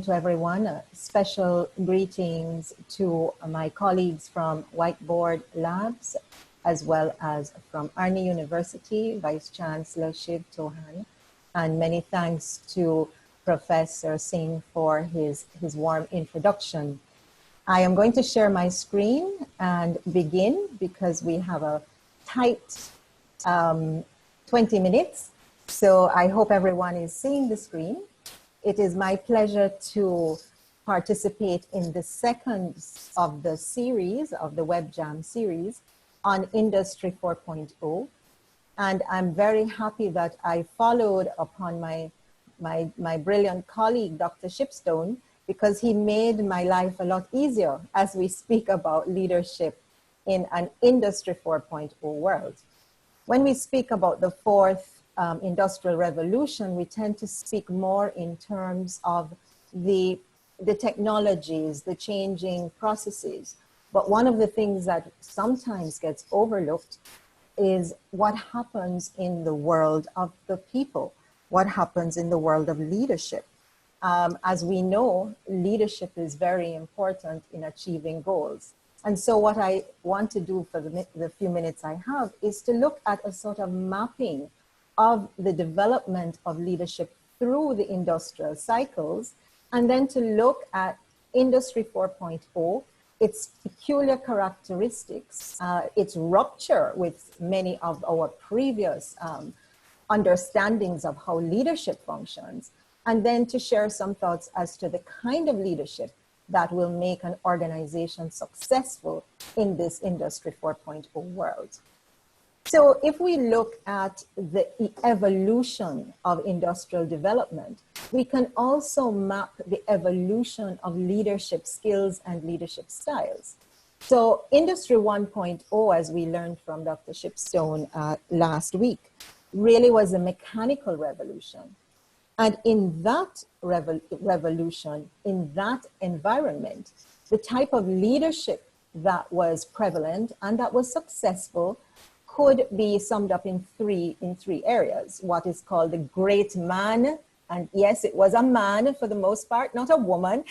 to everyone. Special greetings to my colleagues from Whiteboard Labs, as well as from Army University, Vice Chancellor Shiv Tohan, and many thanks to Professor Singh for his warm introduction. I am going to share my screen and begin because we have a tight 20 minutes. So I hope everyone is seeing the screen. It is my pleasure to participate in the second of the series, of the WebJam series on Industry 4.0. And I'm very happy that I followed upon my brilliant colleague, Dr. Shipstone, because he made my life a lot easier as we speak about leadership in an Industry 4.0 world. When we speak about the fourth industrial revolution, we tend to speak more in terms of the technologies, the changing processes. But one of the things that sometimes gets overlooked is what happens in the world of the people, what happens in the world of leadership. As we know, leadership is very important in achieving goals. And so what I want to do for the few minutes I have is to look at a sort of mapping of the development of leadership through the industrial cycles, and then to look at Industry 4.0, its peculiar characteristics, its rupture with many of our previous understandings of how leadership functions, and then to share some thoughts as to the kind of leadership that will make an organization successful in this Industry 4.0 world. So if we look at the evolution of industrial development, we can also map the evolution of leadership skills and leadership styles. So Industry 1.0, as we learned from Dr. Shipstone last week, really was a mechanical revolution. And in that revolution, in that environment, the type of leadership that was prevalent and that was successful could be summed up in three areas. What is called the great man, and yes, it was a man for the most part, not a woman,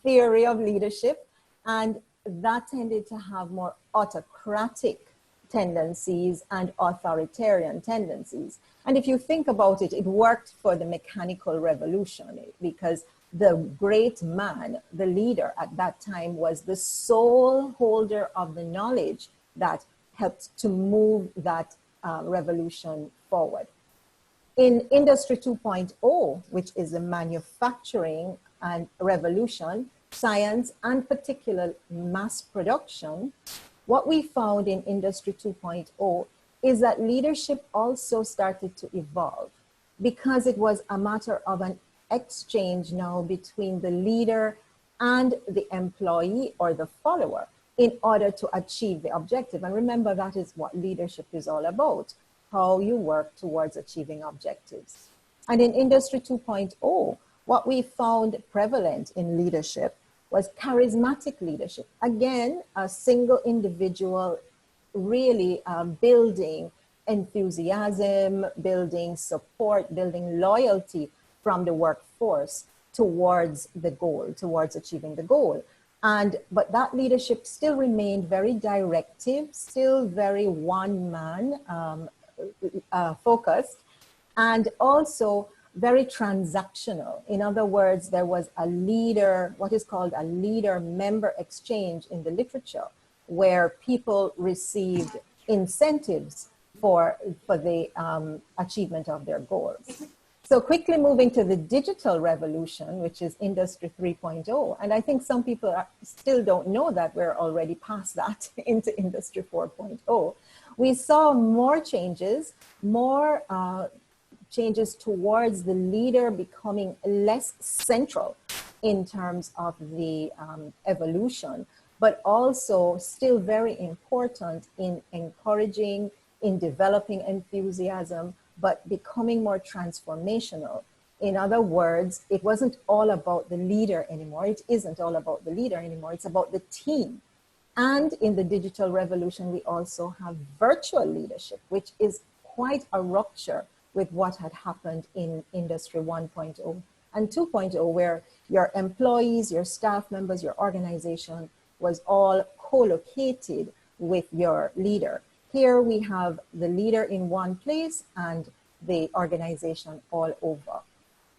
theory of leadership. And that tended to have more autocratic tendencies and authoritarian tendencies. And if you think about it, it worked for the mechanical revolution because the great man, the leader at that time, was the sole holder of the knowledge that helped to move that revolution forward. In Industry 2.0, which is the manufacturing and revolution, science, and particular mass production, what we found in Industry 2.0 is that leadership also started to evolve because it was a matter of an exchange now between the leader and the employee or the follower in order to achieve the objective. And remember, that is what leadership is all about, how you work towards achieving objectives. And in Industry 2.0, what we found prevalent in leadership was charismatic leadership. Again, a single individual really building enthusiasm, building support, building loyalty from the workforce towards the goal, towards achieving the goal. But that leadership still remained very directive, still very one-man focused, and also very transactional. In other words, there was a leader, what is called a leader-member exchange in the literature, where people received incentives for the achievement of their goals. So quickly moving to the digital revolution, which is Industry 3.0. And I think some people still don't know that we're already past that into Industry 4.0. We saw more changes towards the leader becoming less central in terms of the evolution, but also still very important in encouraging, in developing enthusiasm, but becoming more transformational. In other words, it wasn't all about the leader anymore. It isn't all about the leader anymore. It's about the team. And in the digital revolution, we also have virtual leadership, which is quite a rupture with what had happened in Industry 1.0 and 2.0, where your employees, your staff members, your organization was all co-located with your leader. Here we have the leader in one place and the organization all over.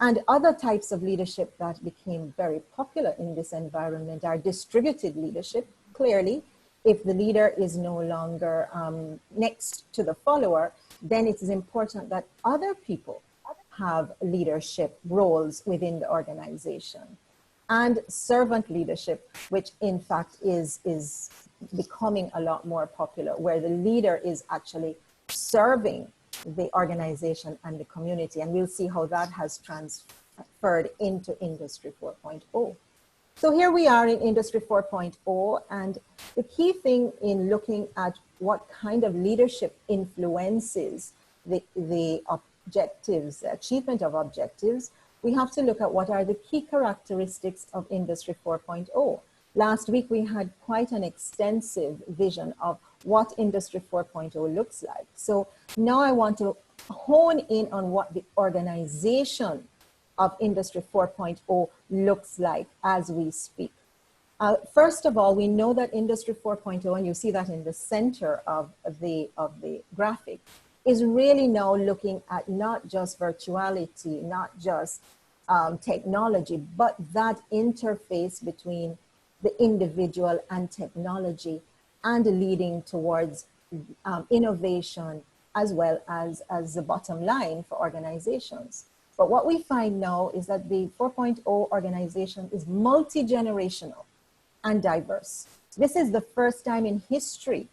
And other types of leadership that became very popular in this environment are distributed leadership. Clearly, if the leader is no longer next to the follower, then it is important that other people have leadership roles within the organization. And servant leadership, which in fact is becoming a lot more popular, where the leader is actually serving the organization and the community. And we'll see how that has transferred into Industry 4.0. So here we are in Industry 4.0, and the key thing in looking at what kind of leadership influences the objectives, the achievement of objectives, we have to look at what are the key characteristics of Industry 4.0. Last week, we had quite an extensive vision of what Industry 4.0 looks like. So now I want to hone in on what the organization of Industry 4.0 looks like as we speak. First of all, we know that Industry 4.0, and you see that in the center of the graphic, is really now looking at not just virtuality, not just technology, but that interface between the individual and technology, and leading towards innovation as well as the bottom line for organizations. But what we find now is that the 4.0 organization is multi-generational and diverse. This is the first time in history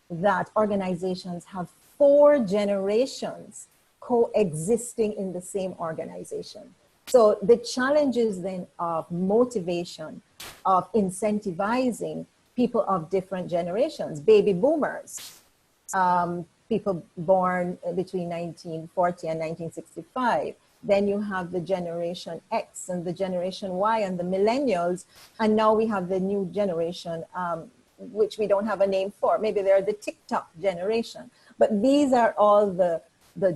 that organizations have 4 generations coexisting in the same organization. So the challenges then of motivation, of incentivizing people of different generations, baby boomers, people born between 1940 and 1965. Then you have the Generation X and the Generation Y and the millennials. And now we have the new generation, which we don't have a name for. Maybe they're the TikTok generation. But these are all the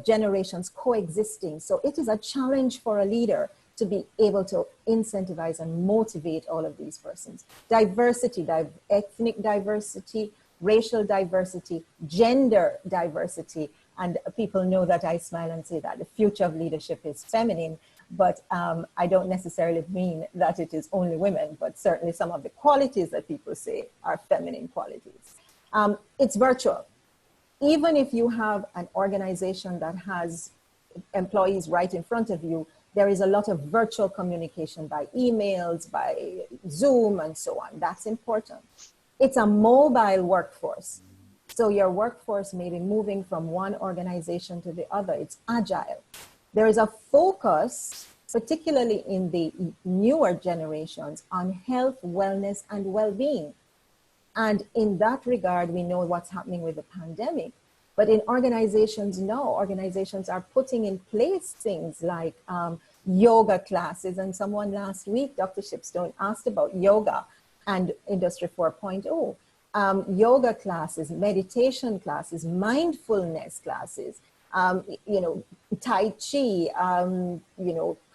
generations coexisting. So it is a challenge for a leader to be able to incentivize and motivate all of these persons. Diversity, ethnic diversity, racial diversity, gender diversity. And people know that I smile and say that the future of leadership is feminine, but I don't necessarily mean that it is only women, but certainly some of the qualities that people say are feminine qualities. It's virtual. Even if you have an organization that has employees right in front of you, there is a lot of virtual communication by emails, by Zoom, and so on. That's important. It's a mobile workforce. So your workforce may be moving from one organization to the other. It's agile. There is a focus, particularly in the newer generations, on health, wellness, and well-being. And in that regard, we know what's happening with the pandemic. But in organizations now, organizations are putting in place things like yoga classes. And someone last week, Dr. Shipstone, asked about yoga and Industry 4.0. Yoga classes, meditation classes, mindfulness classes, Tai Chi,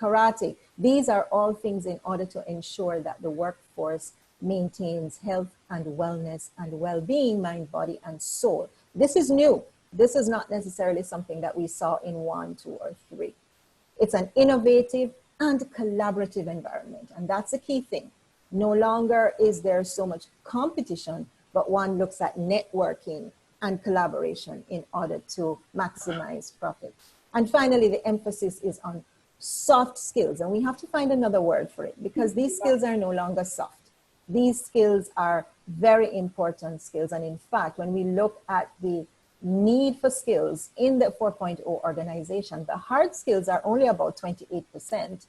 karate. These are all things in order to ensure that the workforce maintains health and wellness and well-being, mind, body, and soul. This is new. This is not necessarily something that we saw in 1, 2, or 3. It's an innovative and collaborative environment, and that's the key thing. No longer is there so much competition, but one looks at networking and collaboration in order to maximize profit. And finally, the emphasis is on soft skills, and we have to find another word for it because these skills are no longer soft. These skills are very important skills. And in fact, when we look at the need for skills in the 4.0 organization, the hard skills are only about 28%.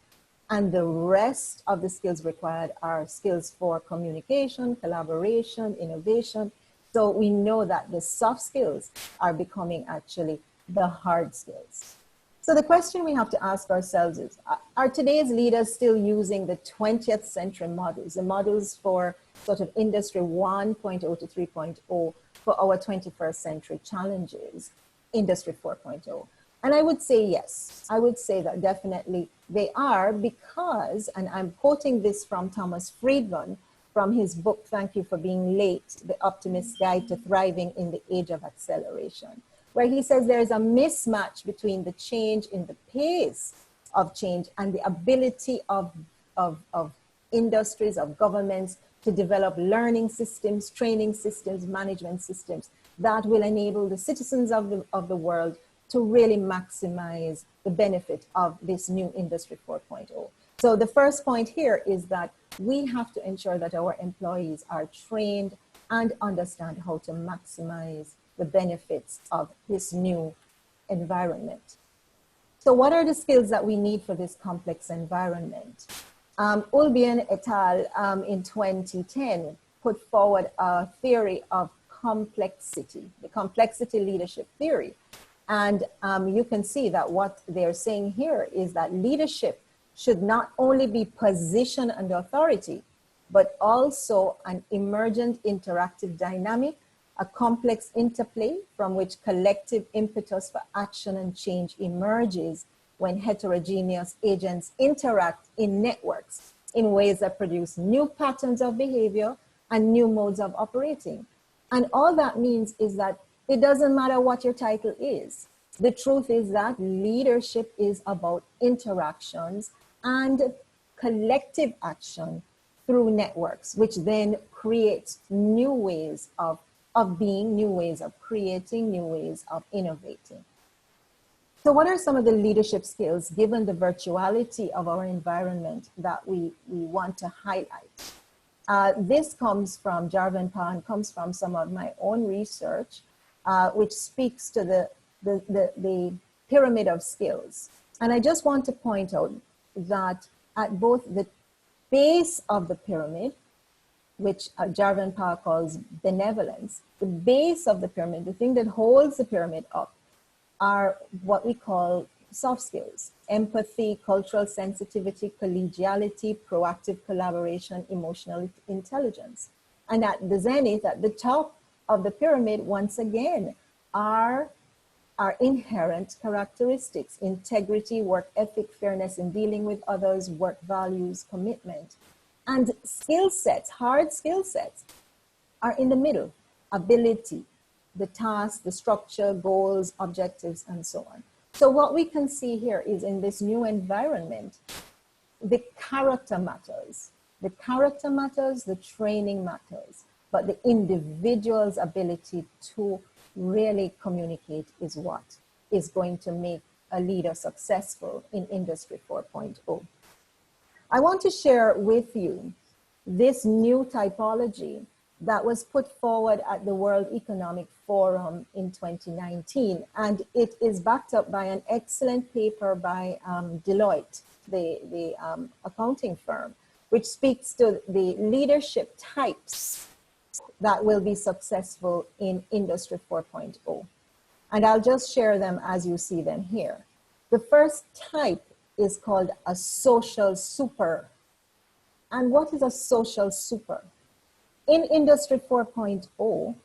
And the rest of the skills required are skills for communication, collaboration, innovation. So we know that the soft skills are becoming actually the hard skills. So the question we have to ask ourselves is, are today's leaders still using the 20th century models, the models for sort of Industry 1.0 to 3.0 for our 21st century challenges, Industry 4.0? And I would say yes. I would say that definitely they are, because, and I'm quoting this from Thomas Friedman from his book, Thank You for Being Late, The Optimist's Guide to Thriving in the Age of Acceleration, where he says there is a mismatch between the change in the pace of change and the ability of industries, of governments to develop learning systems, training systems, management systems that will enable the citizens of the world to really maximize the benefit of this new Industry 4.0. So the first point here is that we have to ensure that our employees are trained and understand how to maximize the benefits of this new environment. So what are the skills that we need for this complex environment? Ulbian et al. In 2010 put forward a theory of complexity, the complexity leadership theory. And you can see that what they're saying here is that leadership should not only be position and authority, but also an emergent interactive dynamic, a complex interplay from which collective impetus for action and change emerges when heterogeneous agents interact in networks in ways that produce new patterns of behavior and new modes of operating. And all that means is that it doesn't matter what your title is. The truth is that leadership is about interactions and collective action through networks, which then creates new ways of being, new ways of creating, new ways of innovating. So what are some of the leadership skills, given the virtuality of our environment, that we want to highlight? This comes from Jarvan Pan, comes from some of my own research, which speaks to the pyramid of skills. And I just want to point out that at both the base of the pyramid, which Jarvan Pa calls benevolence, the base of the pyramid, the thing that holds the pyramid up, are what we call soft skills: empathy, cultural sensitivity, collegiality, proactive collaboration, emotional intelligence. And at the zenith, at the top of the pyramid, once again, are our inherent characteristics: integrity, work ethic, fairness in dealing with others, work values, commitment. And skill sets, hard skill sets, are in the middle: ability, the task, the structure, goals, objectives, and so on. So what we can see here is, in this new environment, the character matters. The character matters, the training matters, but the individual's ability to really communicate is what is going to make a leader successful in Industry 4.0. I want to share with you this new typology that was put forward at the World Economic Forum in 2019. And it is backed up by an excellent paper by DELOITTE, the accounting firm, which speaks to the leadership types that will be successful in Industry 4.0. And I'll just share them as you see them here. The first type is called a social super. And what is a social super? In Industry 4.0,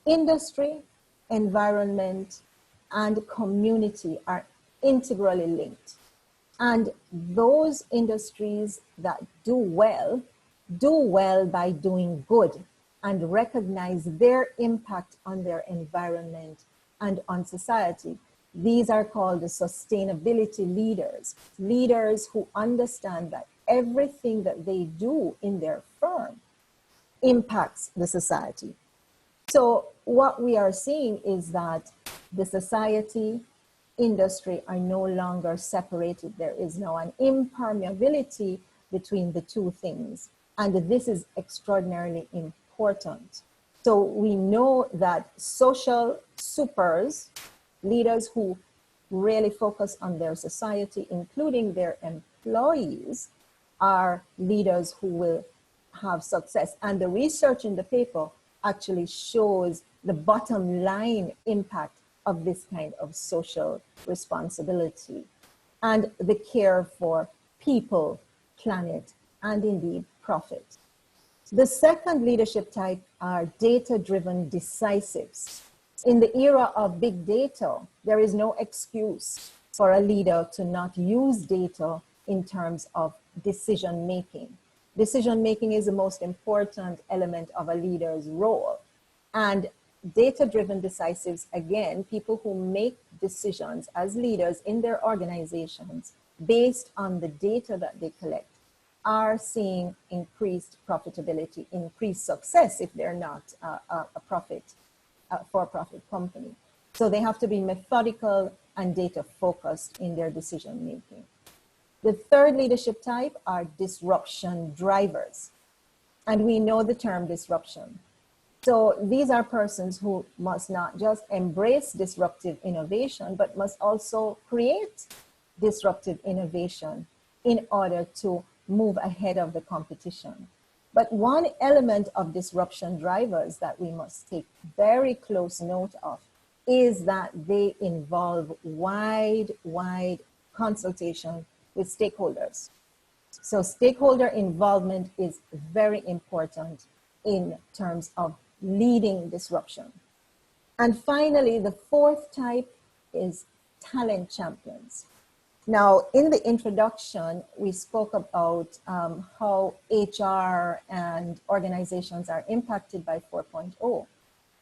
industry, environment, and community are integrally linked. And those industries that do well by doing good and recognize their impact on their environment and on society. These are called the sustainability leaders, leaders who understand that everything that they do in their firm impacts the society. So what we are seeing is that the society, industry are no longer separated. There is now an impermeability between the two things. And this is extraordinarily important. So we know that social supers, leaders who really focus on their society, including their employees, are leaders who will have success. And the research in the paper actually shows the bottom line impact of this kind of social responsibility and the care for people, planet, and indeed profit. The second leadership type are data-driven decisives. In the era of big data, there is no excuse for a leader to not use data in terms of decision making. Decision making is the most important element of a leader's role. And data-driven decisives, again, people who make decisions as leaders in their organizations based on the data that they collect, are seeing increased profitability, increased success if they're not a for-profit company. So they have to be methodical and data-focused in their decision-making. The third leadership type are disruption drivers. And we know the term disruption. So these are persons who must not just embrace disruptive innovation, but must also create disruptive innovation in order to move ahead of the competition. But one element of disruption drivers that we must take very close note of is that they involve wide consultation with stakeholders. So stakeholder involvement is very important in terms of leading disruption. And finally, the fourth type is talent champions. Now, in the introduction, we spoke about how HR and organizations are impacted by 4.0.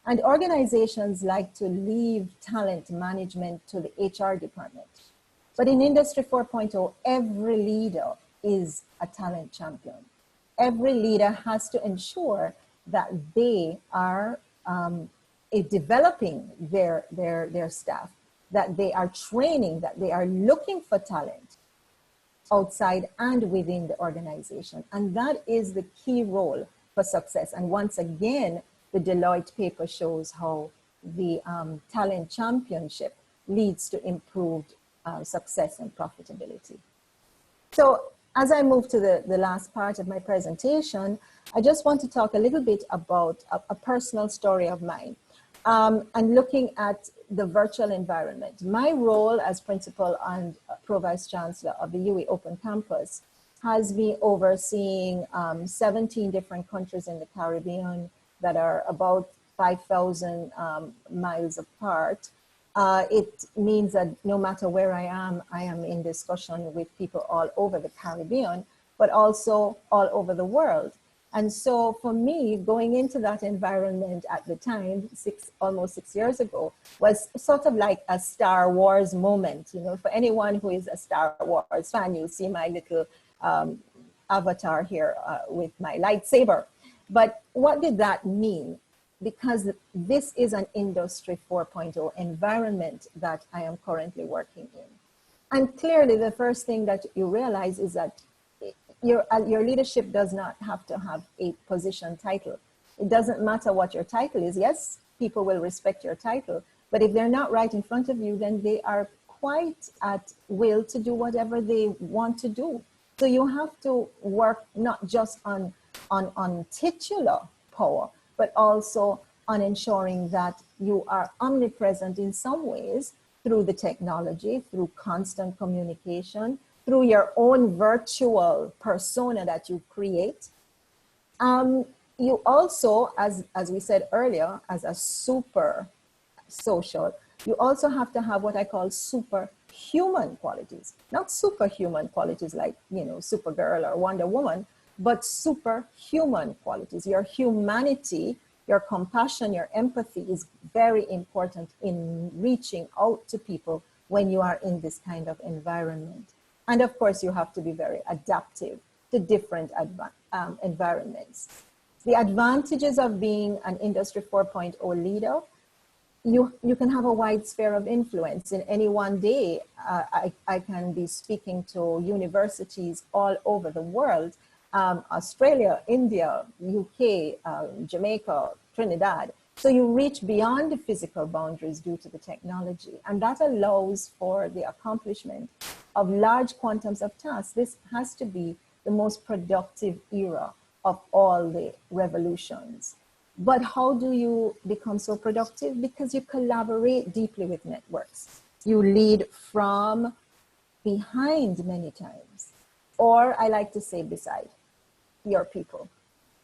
And organizations like to leave talent management to the HR department. But in Industry 4.0, every leader is a talent champion. Every leader has to ensure that they are developing their staff, that they are training, that they are looking for talent outside and within the organization. And that is the key role for success. And once again, the Deloitte paper shows how the talent championship leads to improved success and profitability. So as I move to the last part of my presentation, I just want to talk a little bit about a personal story of mine. And looking at the virtual environment. My role as principal and pro-vice chancellor of the UWI Open Campus has been overseeing 17 different countries in the Caribbean that are about 5,000 miles apart. It means that no matter where I am in discussion with people all over the Caribbean, but also all over the world. And so for me, going into that environment at the time, almost 6 years ago, was sort of like a Star Wars moment. You know, for anyone who is a Star Wars fan, you'll see my little avatar here with my lightsaber. But what did that mean? Because this is an Industry 4.0 environment that I am currently working in. And clearly the first thing that you realize is that your leadership does not have to have a position title. It doesn't matter what your title is. Yes, people will respect your title, but if they're not right in front of you, then they are quite at will to do whatever they want to do. So you have to work not just on titular power, but also on ensuring that you are omnipresent in some ways through the technology, through constant communication, through your own virtual persona that you create. You also, as we said earlier, as a super social, you also have to have what I call superhuman qualities. Not superhuman qualities like, you know, Supergirl or Wonder Woman, but superhuman qualities. Your humanity, your compassion, your empathy is very important in reaching out to people when you are in this kind of environment. And of course, you have to be very adaptive to different environments. The advantages of being an Industry 4.0 leader, you can have a wide sphere of influence. In any one day, I can be speaking to universities all over the world, Australia, India, UK, Jamaica, Trinidad. So you reach beyond the physical boundaries due to the technology, and that allows for the accomplishment of large quantums of tasks. This has to be the most productive era of all the revolutions. But how do you become so productive? Because you collaborate deeply with networks. You lead from behind many times, or I like to say beside your people,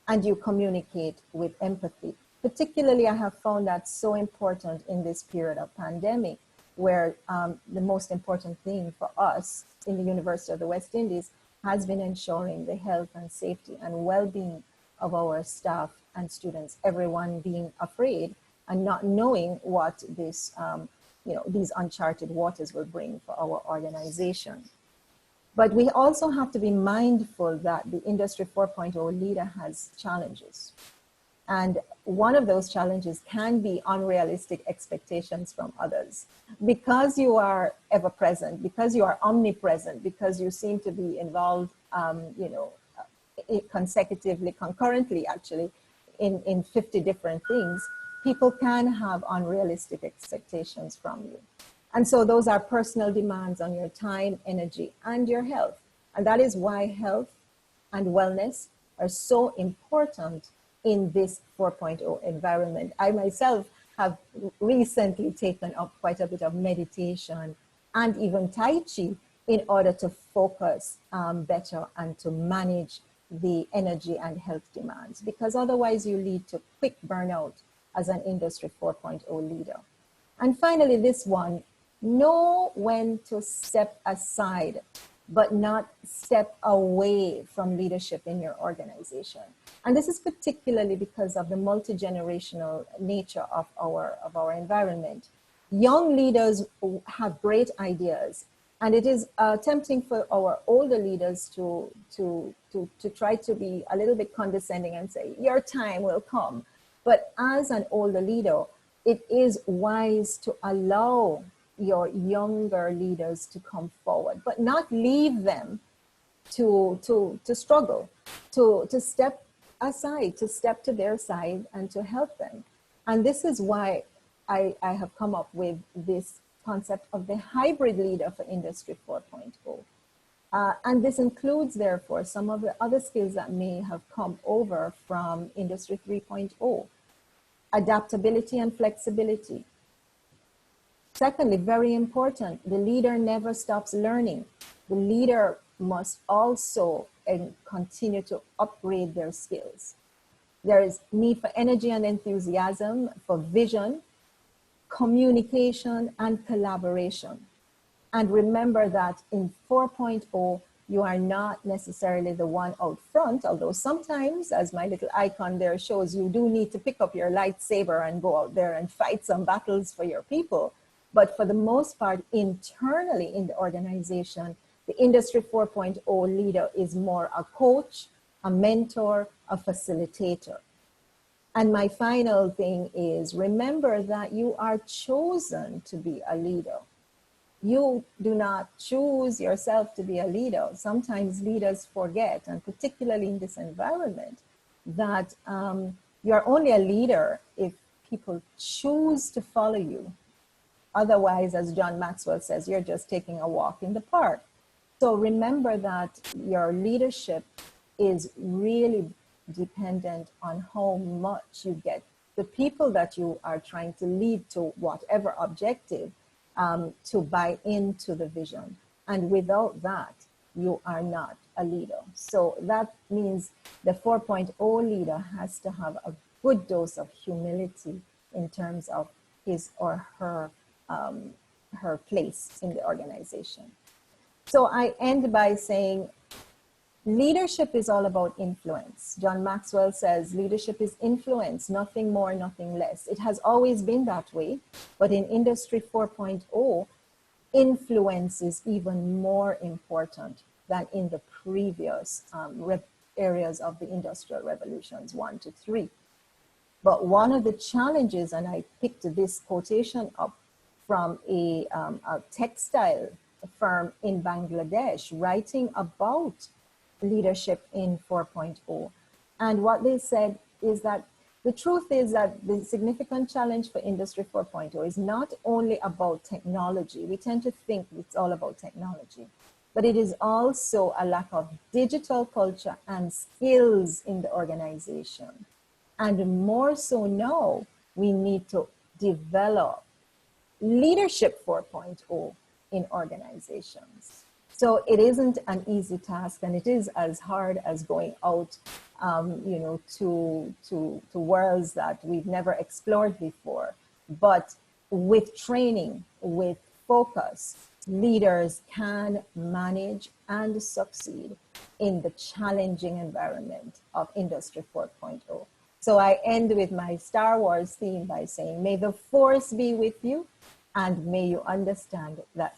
and you communicate with empathy Particularly, I have found that so important in this period of pandemic, where the most important thing for us in the University of the West Indies has been ensuring the health and safety and well-being of our staff and students, everyone being afraid and not knowing what this, these uncharted waters will bring for our organization. But we also have to be mindful that the Industry 4.0 leader has challenges. And one of those challenges can be unrealistic expectations from others. Because you are ever present, because you are omnipresent, because you seem to be involved, consecutively, concurrently, actually, in 50 different things, people can have unrealistic expectations from you. And so those are personal demands on your time, energy, and your health. And that is why health and wellness are so important in this 4.0 environment. I myself have recently taken up quite a bit of meditation and even Tai Chi in order to focus better and to manage the energy and health demands, because otherwise you lead to quick burnout as an Industry 4.0 leader. And finally, this one, know when to step aside, but not step away from leadership in your organization. And this is particularly because of the multi-generational nature of our environment. Young leaders have great ideas, and it is tempting for our older leaders to try to be a little bit condescending and say, your time will come. But as an older leader, it is wise to allow your younger leaders to come forward, but not leave them to struggle, to step aside, to step to their side and to help them. And this is why I have come up with this concept of the hybrid leader for Industry 4.0. And this includes, therefore, some of the other skills that may have come over from Industry 3.0. Adaptability and flexibility. Secondly, very important, the leader never stops learning. The leader must also continue to upgrade their skills. There is need for energy and enthusiasm, for vision, communication, and collaboration. And remember that in 4.0, you are not necessarily the one out front, although sometimes, as my little icon there shows, you do need to pick up your lightsaber and go out there and fight some battles for your people. But for the most part, internally in the organization, the Industry 4.0 leader is more a coach, a mentor, a facilitator. And my final thing is, remember that you are chosen to be a leader. You do not choose yourself to be a leader. Sometimes leaders forget, and particularly in this environment, that you are only a leader if people choose to follow you. Otherwise, as John Maxwell says, you're just taking a walk in the park. So remember that your leadership is really dependent on how much you get the people that you are trying to lead to whatever objective to buy into the vision. And without that, you are not a leader. So that means the 4.0 leader has to have a good dose of humility in terms of his or her place in the organization. So I end by saying leadership is all about influence. John Maxwell says leadership is influence, nothing more, nothing less. It has always been that way, but in Industry 4.0, influence is even more important than in the previous areas of the industrial revolutions 1 to 3. But one of the challenges, and I picked this quotation up from a textile firm in Bangladesh writing about leadership in 4.0. And what they said is that the truth is that the significant challenge for Industry 4.0 is not only about technology. We tend to think it's all about technology, but it is also a lack of digital culture and skills in the organization. And more so now, we need to develop leadership 4.0 in organizations. So it isn't an easy task, and it is as hard as going out, you know, to worlds that we've never explored before. But with training, with focus, leaders can manage and succeed in the challenging environment of Industry 4.0. So I end with my Star Wars theme by saying, may the force be with you, and may you understand that.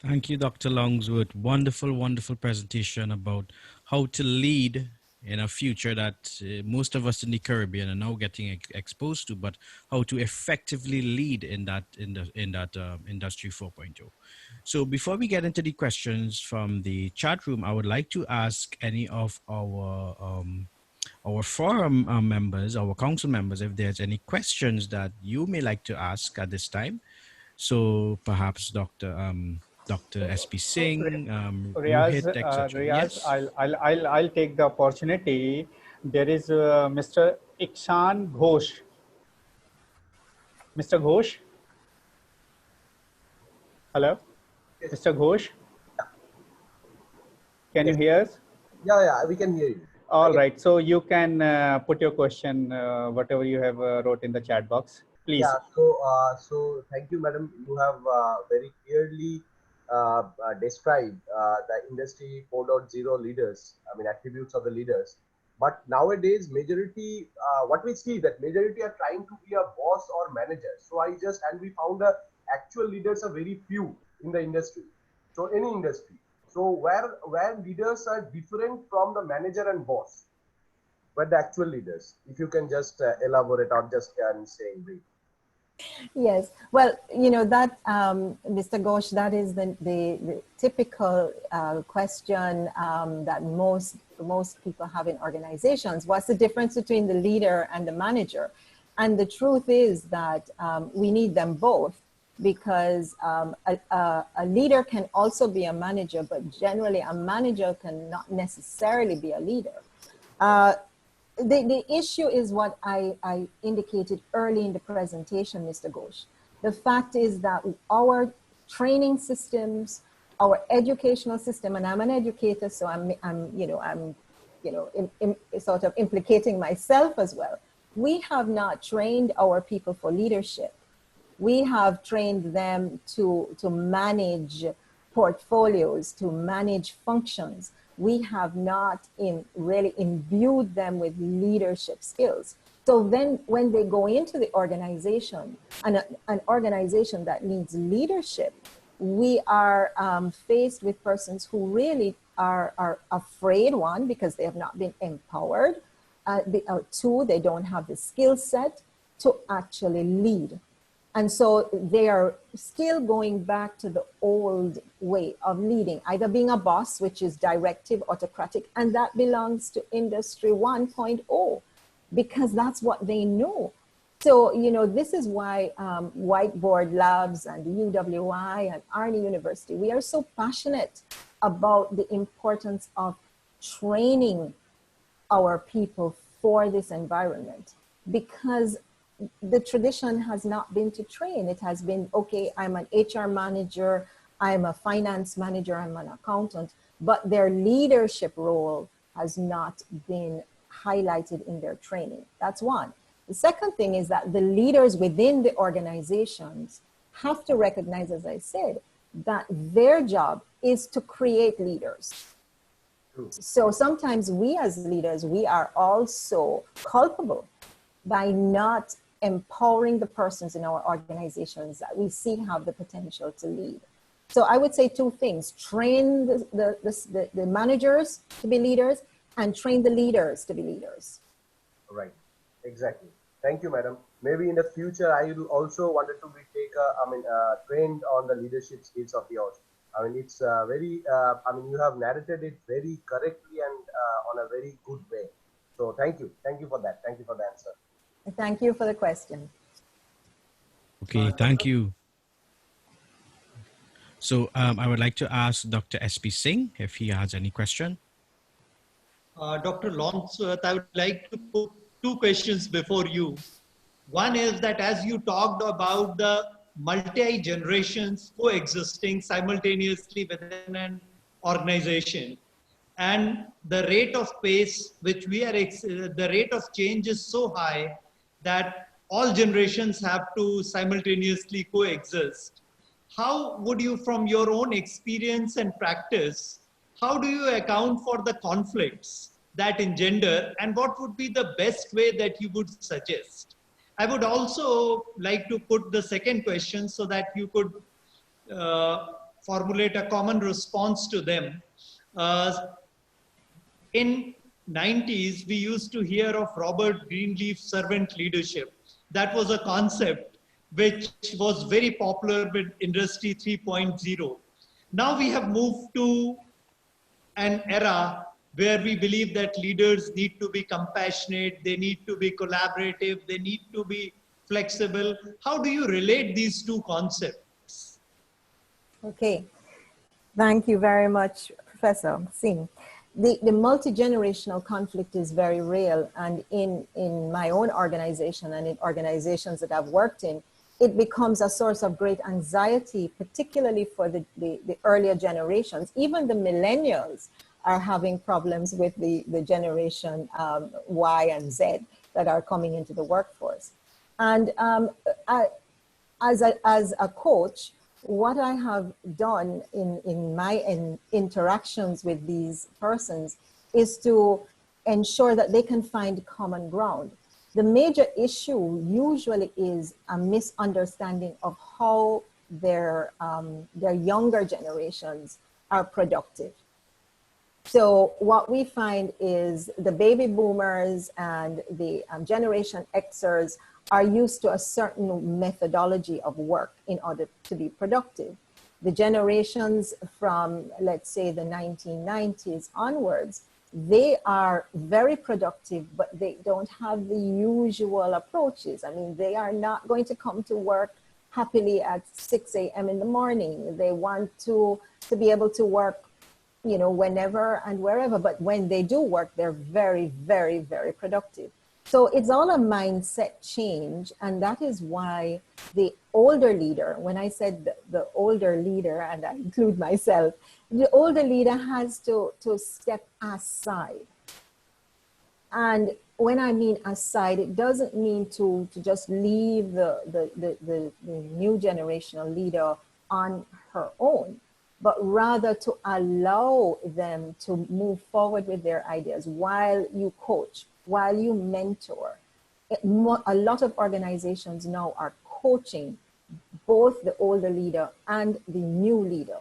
Thank you, Dr. Longsworth. Wonderful, wonderful presentation about how to lead in a future that most of us in the Caribbean are now getting exposed to, but how to effectively lead in that Industry 4.0. So before we get into the questions from the chat room, I would like to ask any of our forum members, our council members, if there's any questions that you may like to ask at this time. So perhaps Dr. SP So, Singh, Riaz, Rohit, etc. Riaz, Yes. I'll take the opportunity. There is Mr. Ikshan Ghosh. Mr. Ghosh? Hello? Yes. Mr. Ghosh? Can you Yes. hear us? Yeah, we can hear you. All right. So you can put your question, whatever you have wrote in the chat box, please. Yeah. So thank you, madam. You have very clearly described the industry 4.0 leaders. I mean, attributes of the leaders. But nowadays, majority, what we see that majority are trying to be a boss or manager. So we found the actual leaders are very few in the industry. So any industry. So where leaders are different from the manager and boss, where the actual leaders, if you can just elaborate or just can say brief. Yes, well, you know, that, Mr. Ghosh, that is the typical question that most people have in organizations. What's the difference between the leader and the manager? And the truth is that we need them both, because a leader can also be a manager, but generally a manager can not necessarily be a leader. The issue is what I indicated early in the presentation, Mr. Ghosh. The fact is that our training systems, our educational system, and I'm an educator, so I'm sort of implicating myself as well. We have not trained our people for leadership. We have trained them to manage portfolios, to manage functions. We have not really imbued them with leadership skills. So then when they go into the organization, an organization that needs leadership, we are faced with persons who really are afraid, one, because they have not been empowered, two, they don't have the skill set to actually lead. And so they are still going back to the old way of leading, either being a boss, which is directive, autocratic, and that belongs to Industry 1.0, because that's what they know. So, you know, this is why Whiteboard Labs and UWI and Arnie University, we are so passionate about the importance of training our people for this environment, because the tradition has not been to train. It has been, okay, I'm an HR manager, I'm a finance manager, I'm an accountant, but their leadership role has not been highlighted in their training. That's one. The second thing is that the leaders within the organizations have to recognize, as I said, that their job is to create leaders. So sometimes we as leaders, we are also culpable by not empowering the persons in our organizations that we see have the potential to lead. So I would say two things: train the managers to be leaders, and train the leaders to be leaders. Right, exactly. Thank you, madam. Maybe in the future, I will also wanted to be trained on the leadership skills of yours. I mean, it's you have narrated it very correctly and on a very good way. So thank you for that. Thank you for the answer. Thank you for the question. Okay, thank you. So I would like to ask Dr. SP Singh if he has any question. Dr. Longsworth, I would like to put two questions before you. One is that as you talked about the multi-generations coexisting simultaneously within an organization. And the rate of pace which the rate of change is so high that all generations have to simultaneously coexist. How would you, from your own experience and practice, how do you account for the conflicts that engender, and what would be the best way that you would suggest? I would also like to put the second question so that you could formulate a common response to them. In 90s, we used to hear of Robert Greenleaf's servant leadership. That was a concept which was very popular with Industry 3.0. Now we have moved to an era where we believe that leaders need to be compassionate, they need to be collaborative, they need to be flexible. How do you relate these two concepts? Okay, thank you very much, Professor Singh. The multi-generational conflict is very real, and in my own organization and in organizations that I've worked in, it becomes a source of great anxiety, particularly for the earlier generations. Even the millennials are having problems with the generation Y and Z that are coming into the workforce. And as a coach, what I have done in my interactions with these persons is to ensure that they can find common ground. The major issue usually is a misunderstanding of how their younger generations are productive. So what we find is the baby boomers and the Generation Xers are used to a certain methodology of work in order to be productive. The generations from, let's say, the 1990s onwards, they are very productive, but they don't have the usual approaches. I mean, they are not going to come to work happily at 6 a.m. in the morning. They want to be able to work, you know, whenever and wherever, but when they do work, they're very, very, very productive. So it's all a mindset change, and that is why the older leader, when I said the older leader, and I include myself, the older leader has to step aside. And when I mean aside, it doesn't mean to just leave the new generational leader on her own, but rather to allow them to move forward with their ideas while you coach, while you mentor. A lot of organizations now are coaching both the older leader and the new leader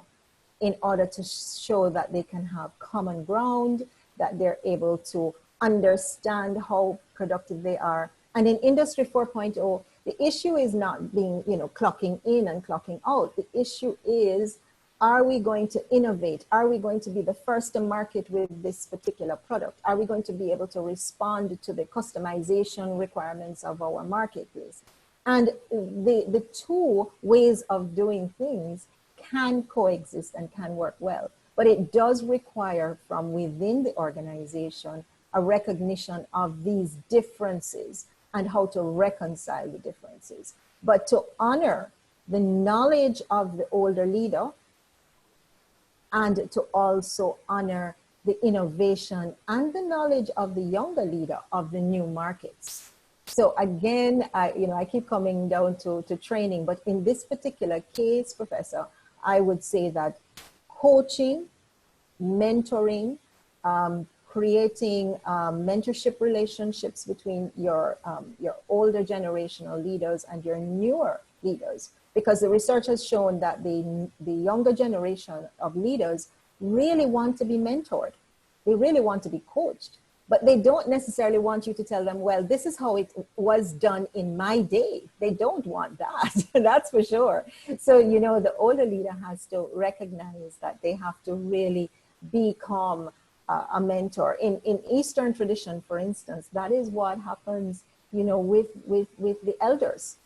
in order to show that they can have common ground, that they're able to understand how productive they are. And in Industry 4.0, the issue is not being, you know, clocking in and clocking out. The issue is, are we going to innovate? Are we going to be the first to market with this particular product? Are we going to be able to respond to the customization requirements of our marketplace? And the two ways of doing things can coexist and can work well, but it does require from within the organization a recognition of these differences and how to reconcile the differences, but to honor the knowledge of the older leader and to also honor the innovation and the knowledge of the younger leader of the new markets. So again, I keep coming down to training, but in this particular case, Professor, I would say that coaching, mentoring, creating mentorship relationships between your older generational leaders and your newer leaders, because the research has shown that the younger generation of leaders really want to be mentored. They really want to be coached, but they don't necessarily want you to tell them, well, this is how it was done in my day. They don't want that, that's for sure. So, you know, the older leader has to recognize that they have to really become a mentor. In Eastern tradition, for instance, that is what happens, you know, with the elders.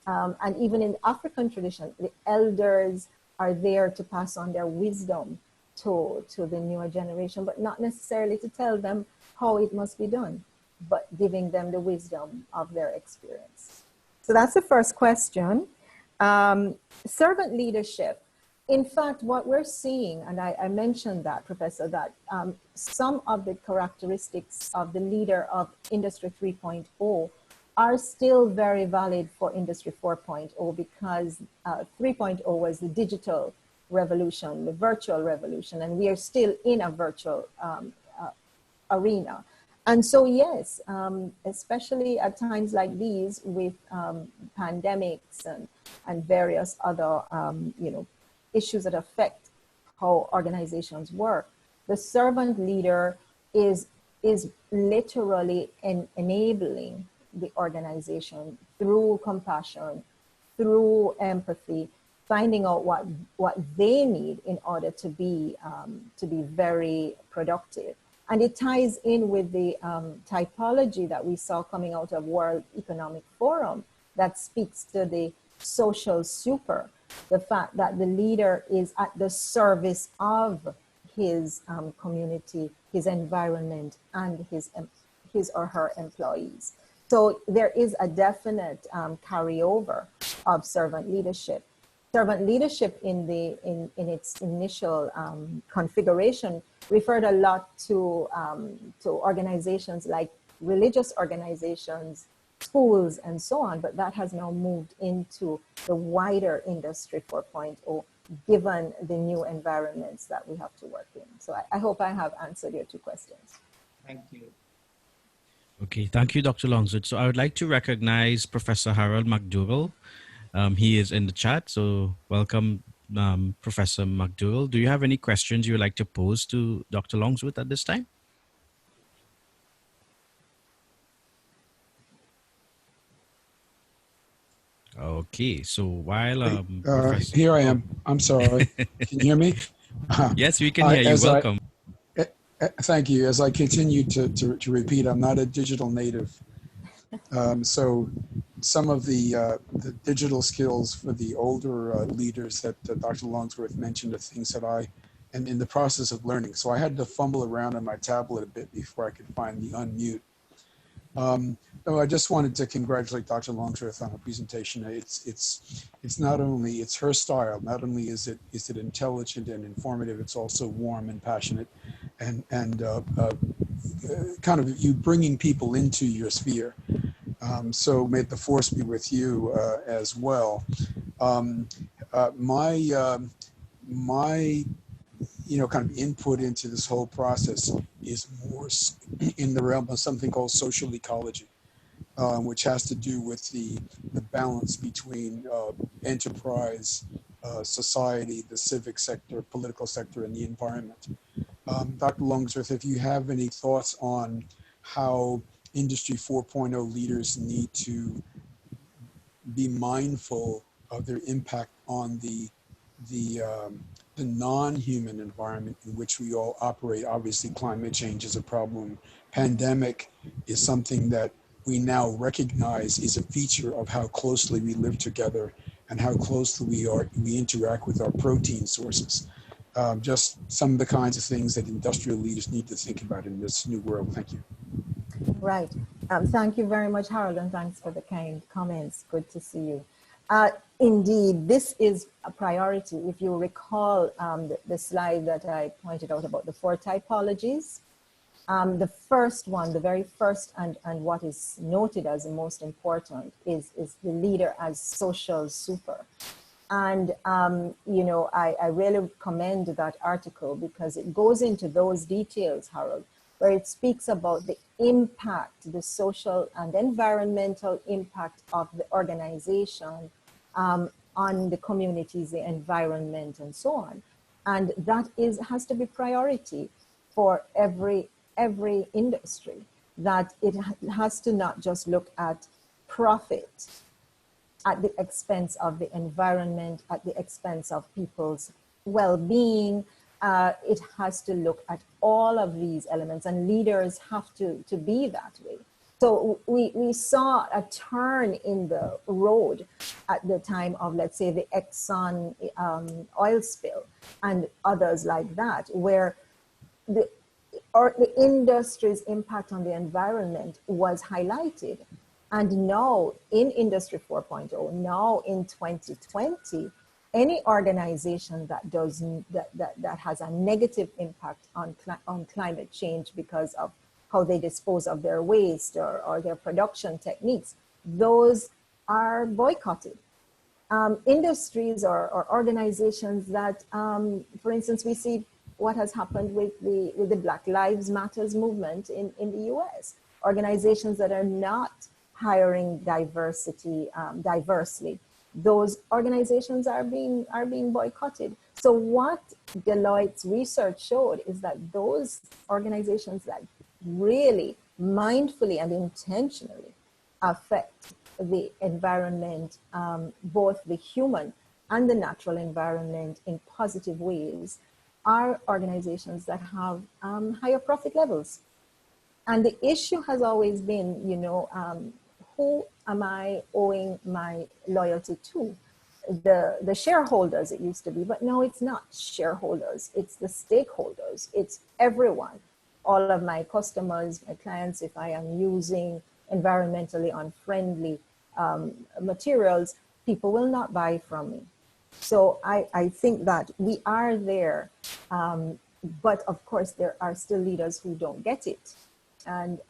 And even in African tradition, the elders are there to pass on their wisdom to the newer generation, but not necessarily to tell them how it must be done, but giving them the wisdom of their experience. So that's the first question. Servant leadership. In fact, what we're seeing, and I mentioned that, Professor, that some of the characteristics of the leader of Industry 3.0 are still very valid for Industry 4.0 because 3.0 was the digital revolution, the virtual revolution, and we are still in a virtual arena. And so, yes, especially at times like these with pandemics and various other, issues that affect how organizations work, the servant leader is literally enabling the organization through compassion, through empathy, finding out what they need in order to be very productive. And it ties in with the typology that we saw coming out of World Economic Forum that speaks to the social super, the fact that the leader is at the service of his community, his environment, and his or her employees. So there is a definite carryover of servant leadership. Servant leadership in its initial configuration referred a lot to organizations like religious organizations, schools, and so on, but that has now moved into the wider Industry 4.0, given the new environments that we have to work in. So I hope I have answered your two questions. Thank you. Okay, thank you, Dr. Longsworth. So I would like to recognize Professor Harold McDougall. He is in the chat, so welcome, Professor McDougall. Do you have any questions you would like to pose to Dr. Longsworth at this time? Okay, so while here I am. I'm sorry. Can you hear me? Yes, we can hear you. Welcome. Thank you. As I continue to repeat, I'm not a digital native. So some of the digital skills for the older leaders that Dr. Longsworth mentioned are things that I am in the process of learning. So I had to fumble around on my tablet a bit before I could find the unmute. So I just wanted to congratulate Dr. Longsworth on her presentation. It's not only, it's her style. Not only is it intelligent and informative, it's also warm and passionate, and kind of you bringing people into your sphere. So may the force be with you as well. My kind of input into this whole process is more in the realm of something called social ecology, which has to do with the balance between enterprise, society, the civic sector, political sector, and the environment. Dr. Longsworth, if you have any thoughts on how Industry 4.0 leaders need to be mindful of their impact on the non-human environment in which we all operate. Obviously, climate change is a problem. Pandemic is something that we now recognize is a feature of how closely we live together and how closely we interact with our protein sources. Just some of the kinds of things that industrial leaders need to think about in this new world. Thank you. Right. Thank you very much, Harold, and thanks for the kind comments. Good to see you. Indeed, this is a priority. If you recall the slide that I pointed out about the 4 typologies, the first one, the very first, and what is noted as the most important is the leader as social super. And, I really commend that article because it goes into those details, Harold, where it speaks about the impact, the social and environmental impact of the organization on the communities, the environment, and so on. And that has to be priority for every industry, that it has to not just look at profit at the expense of the environment, at the expense of people's well-being. It has to look at all of these elements, and leaders have to be that way. So we saw a turn in the road at the time of, let's say, the Exxon oil spill and others like that, where the industry's impact on the environment was highlighted. And now in Industry 4.0, now in 2020, any organization that does that has a negative impact on climate change because of how they dispose of their waste or their production techniques, those are boycotted. Industries or organizations that, for instance, we see what has happened with the Black Lives Matters movement in the US. Organizations that are not hiring diversely, those organizations are being boycotted. So what Deloitte's research showed is that those organizations that really mindfully and intentionally affect the environment, both the human and the natural environment in positive ways, are organizations that have higher profit levels. And the issue has always been, who am I owing my loyalty to? The shareholders, it used to be, but no, it's not shareholders. It's the stakeholders. It's everyone. All of my customers, my clients, if I am using environmentally unfriendly materials, people will not buy from me. So I think that we are there, but of course there are still leaders who don't get it. And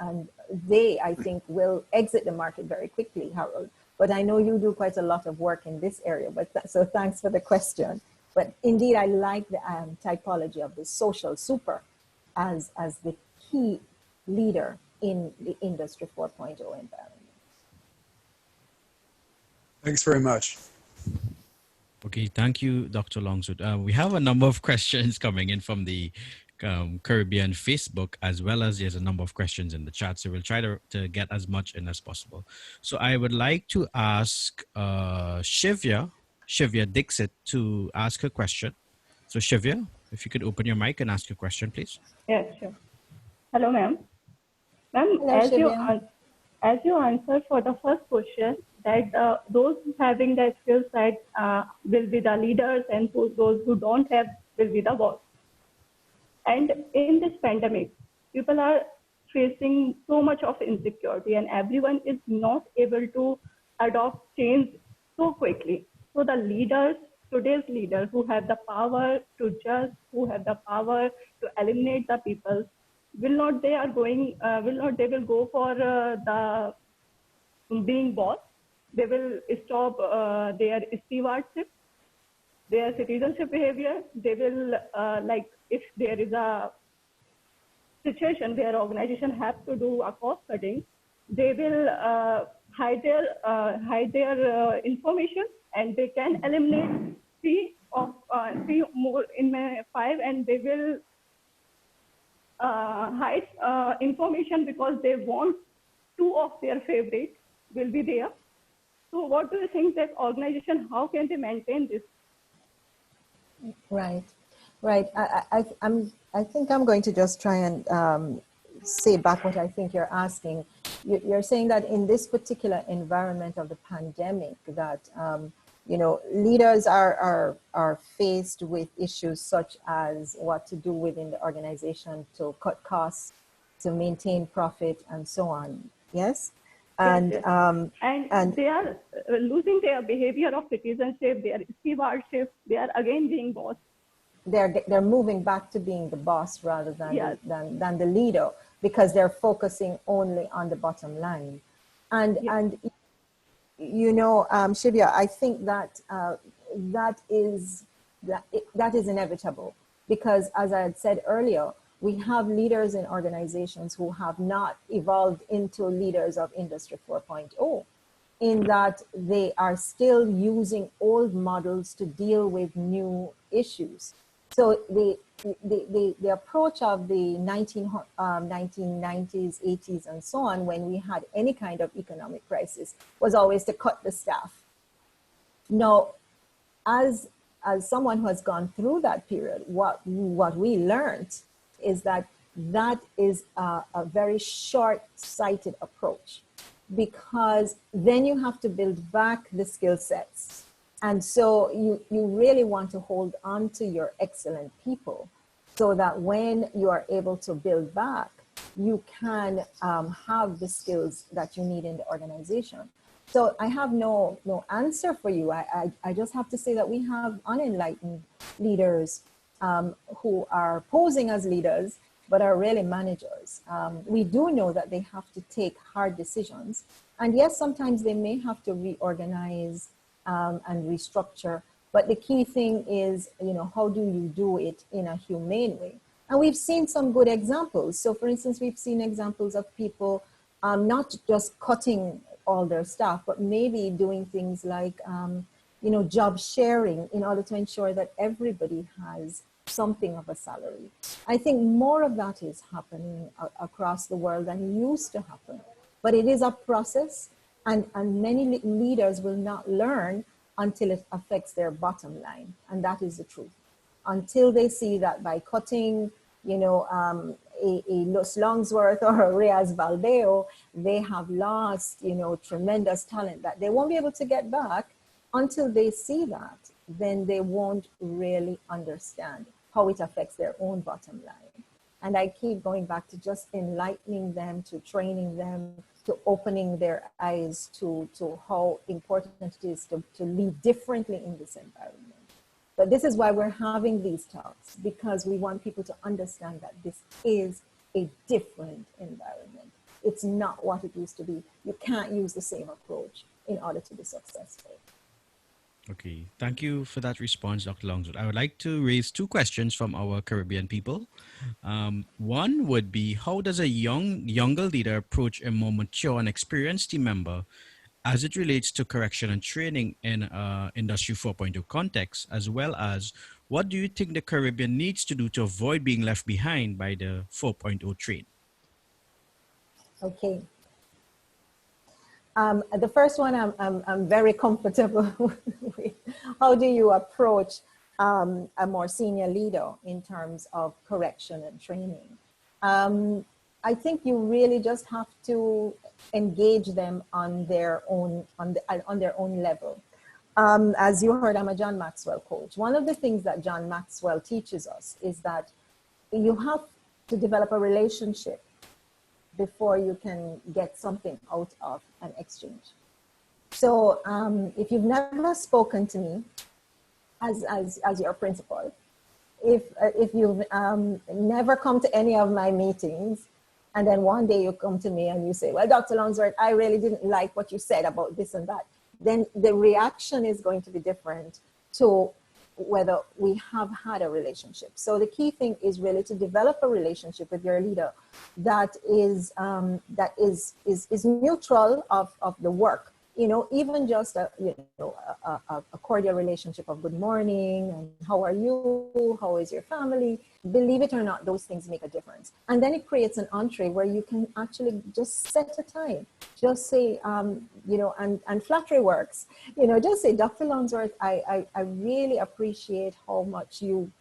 they, I think, will exit the market very quickly, Harold. But I know you do quite a lot of work in this area, so thanks for the question. But indeed, I like the typology of the social super as the key leader in the Industry 4.0 environment. Thanks very much. Okay, thank you, Dr. Longsworth. We have a number of questions coming in from the Caribbean Facebook, as well as there's a number of questions in the chat. So we'll try to get as much in as possible. So I would like to ask Shivya Dixit to ask a question. So Shivya, if you could open your mic and ask your question, please. Yes, sure. Hello, ma'am. Ma'am, Hello, as you answered for the first question, that those having the skill set will be the leaders, and those who don't have will be the boss. And in this pandemic, people are facing so much of insecurity, and everyone is not able to adopt change so quickly. So the leaders, today's leaders who have the power to judge, who have the power to eliminate the people, they will go for the being boss. They will stop their stewardship, their citizenship behavior. They will, like if there is a situation where organization have to do a cost cutting, they will hide their information, and they can eliminate three more in 5, and they will hide information because they want 2 of their favorites will be there. So what do you think that organization, how can they maintain this? Right. I think I'm going to just try and say back what I think you're asking. You're saying that in this particular environment of the pandemic, that leaders are faced with issues such as what to do within the organization to cut costs, to maintain profit, and so on. Yes. And they are losing their behavior of citizenship, their stewardship. They are again being boss. They're moving back to being the boss rather than yes. than the leader, because they're focusing only on the bottom line. And Shivya, I think that that is inevitable, because as I had said earlier, we have leaders in organizations who have not evolved into leaders of Industry 4.0, in that they are still using old models to deal with new issues. So the approach of the 1990s, 80s, and so on, when we had any kind of economic crisis, was always to cut the staff. Now, as someone who has gone through that period, what we learned is that is a very short-sighted approach, because then you have to build back the skill sets. And so you really want to hold on to your excellent people, so that when you are able to build back, you can have the skills that you need in the organization. So I have no answer for you. I just have to say that we have unenlightened leaders who are posing as leaders, but are really managers. We do know that they have to take hard decisions. And yes, sometimes they may have to reorganize and restructure. But the key thing is, how do you do it in a humane way? And we've seen some good examples. So for instance, we've seen examples of people not just cutting all their staff, but maybe doing things like, job sharing in order to ensure that everybody has something of a salary. I think more of that is happening across the world than used to happen. But it is a process, and many leaders will not learn until it affects their bottom line. And that is the truth. Until they see that by cutting, a Longsworth or a Reyes Valdeo, they have lost, tremendous talent that they won't be able to get back. Until they see that, then they won't really understand how it affects their own bottom line. And I keep going back to just enlightening them, to training them, to opening their eyes to how important it is to lead differently in this environment. But this is why we're having these talks, because we want people to understand that this is a different environment. It's not what it used to be. You can't use the same approach in order to be successful. Okay, thank you for that response, Dr. Longsworth. I would like to raise two questions from our Caribbean people. One would be, how does a younger leader approach a more mature and experienced team member as it relates to correction and training in Industry 4.0 context, as well as what do you think the Caribbean needs to do to avoid being left behind by the 4.0 trend? Okay. The first one I'm very comfortable with. How do you approach a more senior leader in terms of correction and training? I think you really just have to engage them on their own level. As you heard, I'm a John Maxwell coach. One of the things that John Maxwell teaches us is that you have to develop a relationship before you can get something out of an exchange. So if you've never spoken to me as your principal, if you've never come to any of my meetings, and then one day you come to me and you say, well, Dr. Longsworth, I really didn't like what you said about this and that, then the reaction is going to be different to whether we have had a relationship. So the key thing is really to develop a relationship with your leader that is neutral of the work. Even just a cordial relationship of good morning and how are you, how is your family? Believe it or not, those things make a difference. And then it creates an entree where you can actually just set a time. Just say, and flattery works. Just say, Dr. Longsworth, I really appreciate how much you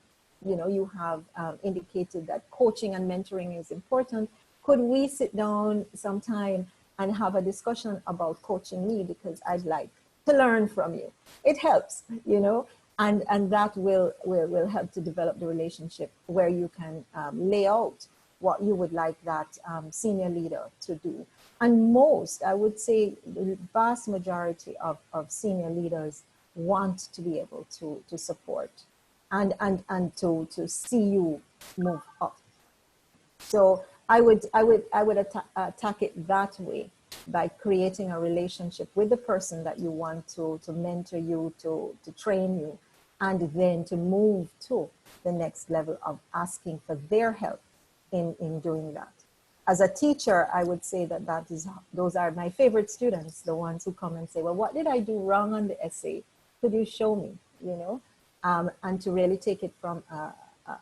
have indicated that coaching and mentoring is important. Could we sit down sometime and have a discussion about coaching me, because I'd like to learn from you. It helps, and that will help to develop the relationship where you can lay out what you would like that senior leader to do. And I would say the vast majority of senior leaders want to be able to support and to see you move up. So I would attack it that way, by creating a relationship with the person that you want to mentor you, to train you, and then to move to the next level of asking for their help in doing that. As a teacher, I would say those are my favorite students, the ones who come and say, well, what did I do wrong on the essay? Could you show me, and to really take it from a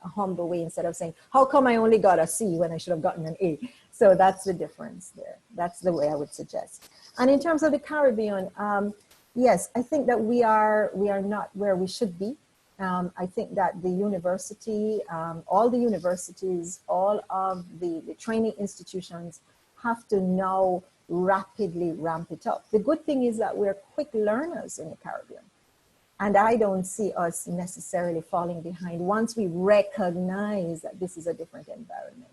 humble way, instead of saying, how come I only got a C when I should have gotten an A? So that's the difference there. That's the way I would suggest. And in terms of the Caribbean, yes, I think that we are not where we should be. I think that the university, all the universities, all of the training institutions have to now rapidly ramp it up. The good thing is that we're quick learners in the Caribbean. And I don't see us necessarily falling behind once we recognize that this is a different environment.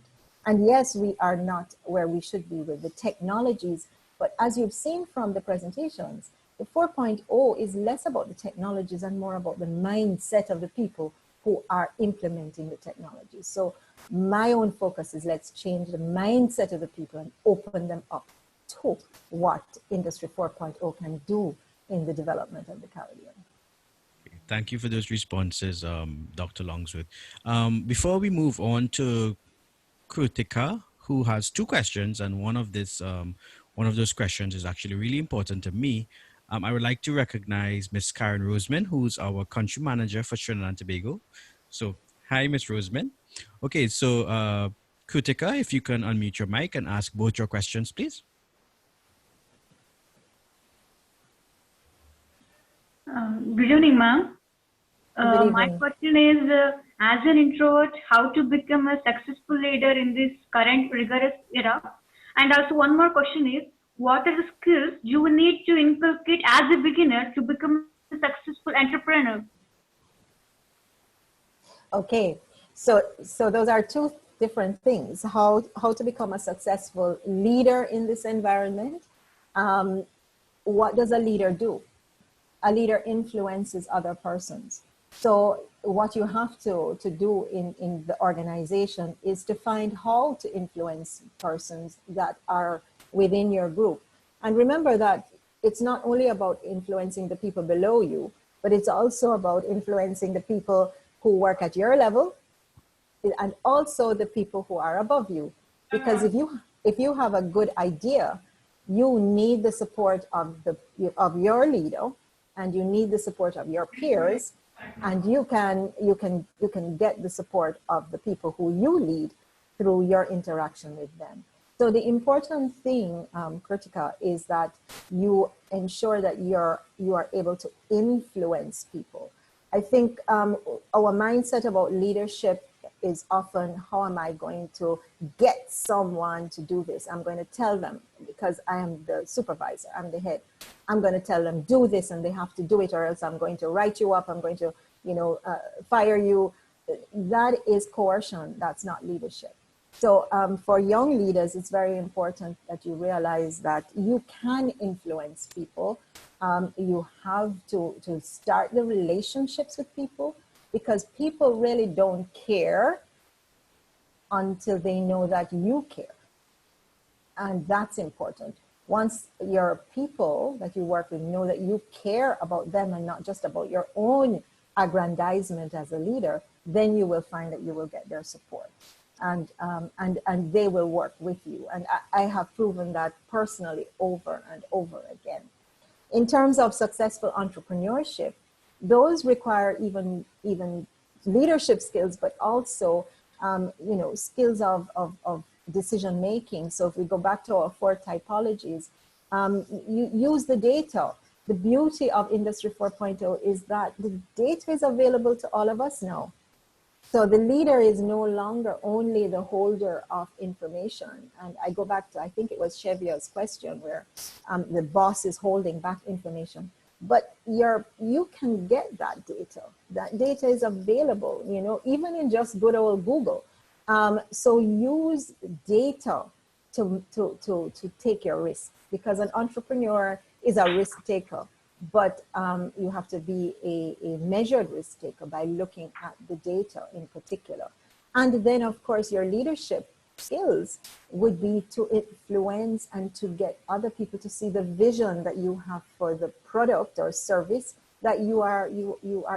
And yes, we are not where we should be with the technologies, but as you've seen from the presentations, the 4.0 is less about the technologies and more about the mindset of the people who are implementing the technology. So my own focus is let's change the mindset of the people and open them up to what Industry 4.0 can do in the development of the Caribbean. Thank you for those responses, Dr. Longsworth. Before we move on to Kritika, who has two questions, and one of those questions is actually really important to me. I would like to recognize Miss Karen Roseman, who's our country manager for Trinidad and Tobago. So, hi, Miss Roseman. Okay, so Kritika, if you can unmute your mic and ask both your questions, please. Good evening, ma'am. Good My evening. question is, as an introvert, how to become a successful leader in this current rigorous era? And also one more question is, what are the skills you need to inculcate as a beginner to become a successful entrepreneur? Okay, so those are two different things. How to become a successful leader in this environment. What does a leader do? A leader influences other persons. So what you have to do in the organization is to find how to influence persons that are within your group. And remember that it's not only about influencing the people below you, but it's also about influencing the people who work at your level and also the people who are above you. Because if you have a good idea, you need the support of your leader, and you need the support of your peers, and you can get the support of the people who you lead through your interaction with them. So the important thing, Kritika, is that you ensure that you are able to influence people. I think our mindset about leadership is often, how am I going to get someone to do this? I'm going to tell them, because I am the supervisor, I'm the head. I'm going to tell them, do this, and they have to do it, or else I'm going to write you up, I'm going to, fire you. That is coercion, that's not leadership. So for young leaders, it's very important that you realize that you can influence people. You have to start the relationships with people, because people really don't care until they know that you care. And that's important. Once your people that you work with know that you care about them and not just about your own aggrandizement as a leader, then you will find that you will get their support. And they will work with you. And I have proven that personally over and over again. In terms of successful entrepreneurship, those require even leadership skills, but also skills of decision making. So if we go back to our 4 typologies, you use the data. The beauty of Industry 4.0 is that the data is available to all of us now. So the leader is no longer only the holder of information. And I go back to, I think it was Chevia's question, where the boss is holding back information. But you can get that data. That data is available, even in just good old Google. So use data to take your risk, because an entrepreneur is a risk taker. But you have to be a measured risk taker by looking at the data in particular. And then, of course, your leadership skills would be to influence and to get other people to see the vision that you have for the product or service that you are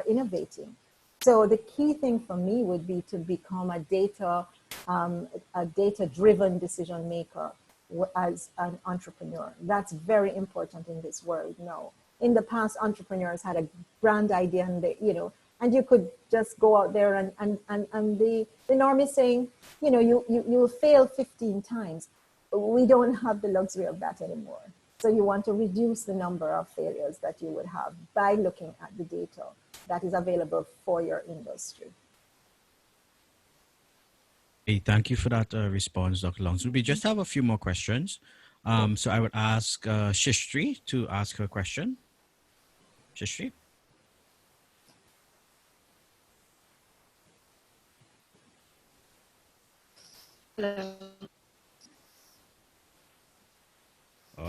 innovating. So the key thing for me would be to become a data-driven decision maker as an entrepreneur. That's very important in this world now. In the past, entrepreneurs had a grand idea, and and you could just go out there and the norm is saying, you'll fail 15 times. We don't have the luxury of that anymore. So you want to reduce the number of failures that you would have by looking at the data that is available for your industry. Hey, thank you for that response, Dr. Longsworth. We just have a few more questions. So I would ask Shishtri to ask her question. Shishtri?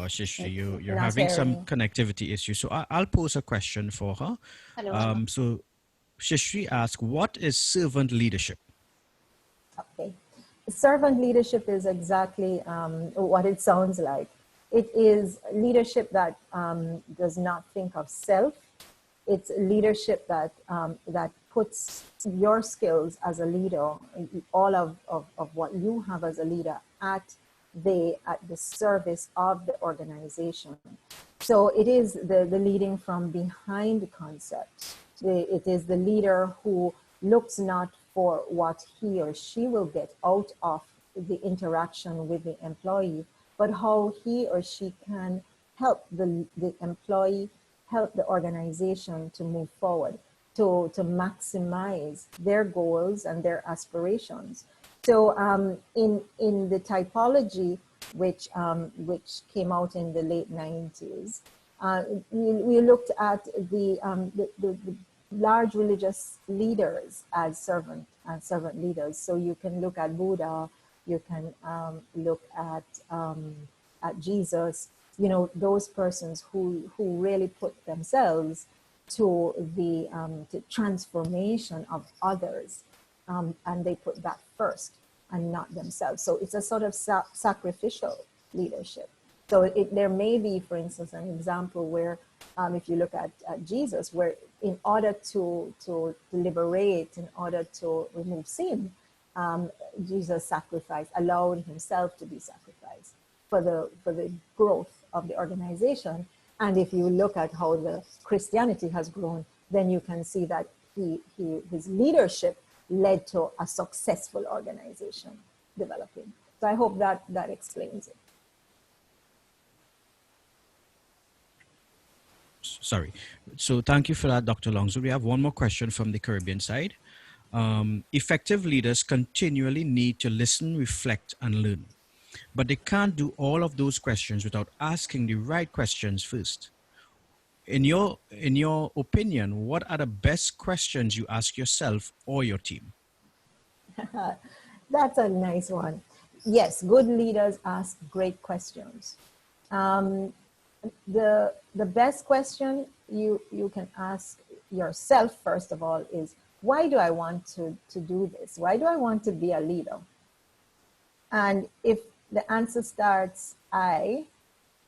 Shishri, you're Not having some hearing. connectivity issues. So I'll pose a question for her. Hello. So Shishri asked, what is servant leadership? Okay. Servant leadership is exactly what it sounds like. It is leadership that does not think of self. It's leadership that that puts your skills as a leader, all of what you have as a leader at the service of the organization. So it is the leading from behind concept. It is the leader who looks not for what he or she will get out of the interaction with the employee, but how he or she can help the employee, help the organization to move forward, to maximize their goals and their aspirations. So in the typology, which came out in the late 90s, we looked at the large religious leaders as servant leaders. So you can look at Buddha, you can look at Jesus, you know, those persons who really put themselves to the transformation of others, and they put that first and not themselves. So it's a sort of sacrificial leadership. So there may be, for instance, an example where if you look at Jesus, where in order to liberate, in order to remove sin, Jesus sacrificed, allowed himself to be sacrificed for the growth of the organization. And if you look at how the Christianity has grown, then you can see that his leadership led to a successful organization developing. So I hope that explains it. Sorry. So thank you for that, Dr. Longsworth. We have one more question from the Caribbean side. Effective leaders continually need to listen, reflect, and learn. But they can't do all of those questions without asking the right questions first. In your opinion, what are the best questions you ask yourself or your team? That's a nice one. Yes, good leaders ask great questions. The best question you can ask yourself, first of all, is, why do I want to do this? Why do I want to be a leader? And if the answer starts I,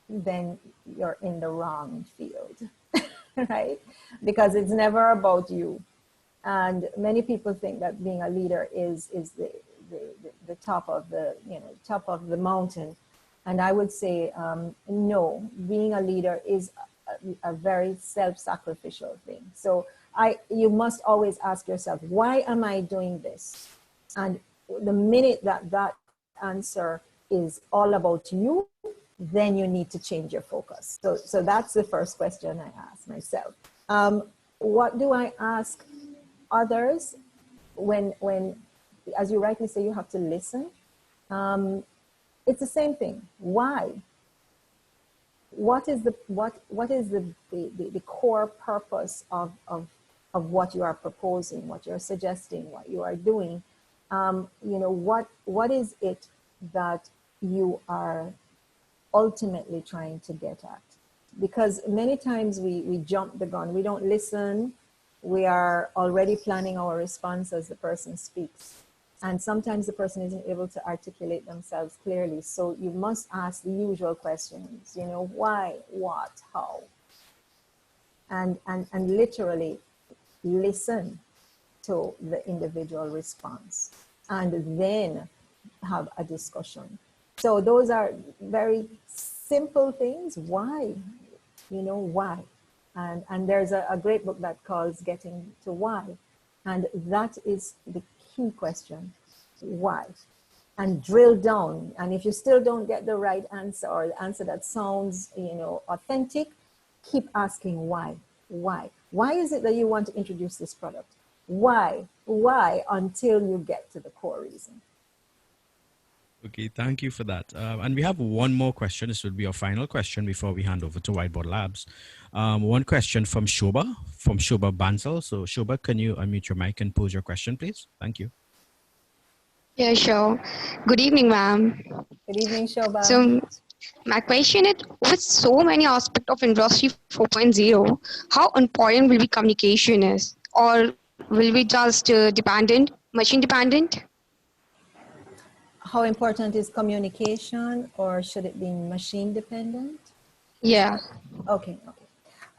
then you're in the wrong field, right? Because it's never about you. And many people think that being a leader is the top of the, top of the mountain. And I would say, no, being a leader is a very self-sacrificial thing. So you must always ask yourself, why am I doing this? And the minute that answer is all about you, then you need to change your focus. So that's the first question I ask myself. What do I ask others when, as you rightly say, you have to listen? It's the same thing. Why? What is the core purpose of what you are proposing, what you're suggesting, what you are doing? What is it that you are ultimately trying to get at? Because many times we jump the gun, we don't listen, we are already planning our response as the person speaks. And sometimes the person isn't able to articulate themselves clearly. So you must ask the usual questions, why, what, how? And literally listen to the individual response and then have a discussion. So those are very simple things. Why? Why? And there's a great book that calls Getting to Why. And that is the key question. Why? And drill down. And if you still don't get the right answer, or the answer that sounds, authentic, keep asking why. Why? Why is it that you want to introduce this product? Why? Why? Until you get to the core reason. Okay, thank you for that. And we have one more question. This will be our final question before we hand over to Whiteboard Labs. One question from Shoba Bansal. So Shoba, can you unmute your mic and pose your question, please? Thank you. Yeah, sure. Good evening, ma'am. Good evening, Shobha. So, my question is, with so many aspects of Industry 4.0, how important will be communication is? Or will we just machine dependent? How important is communication, or should it be machine dependent? Yeah. Okay, okay.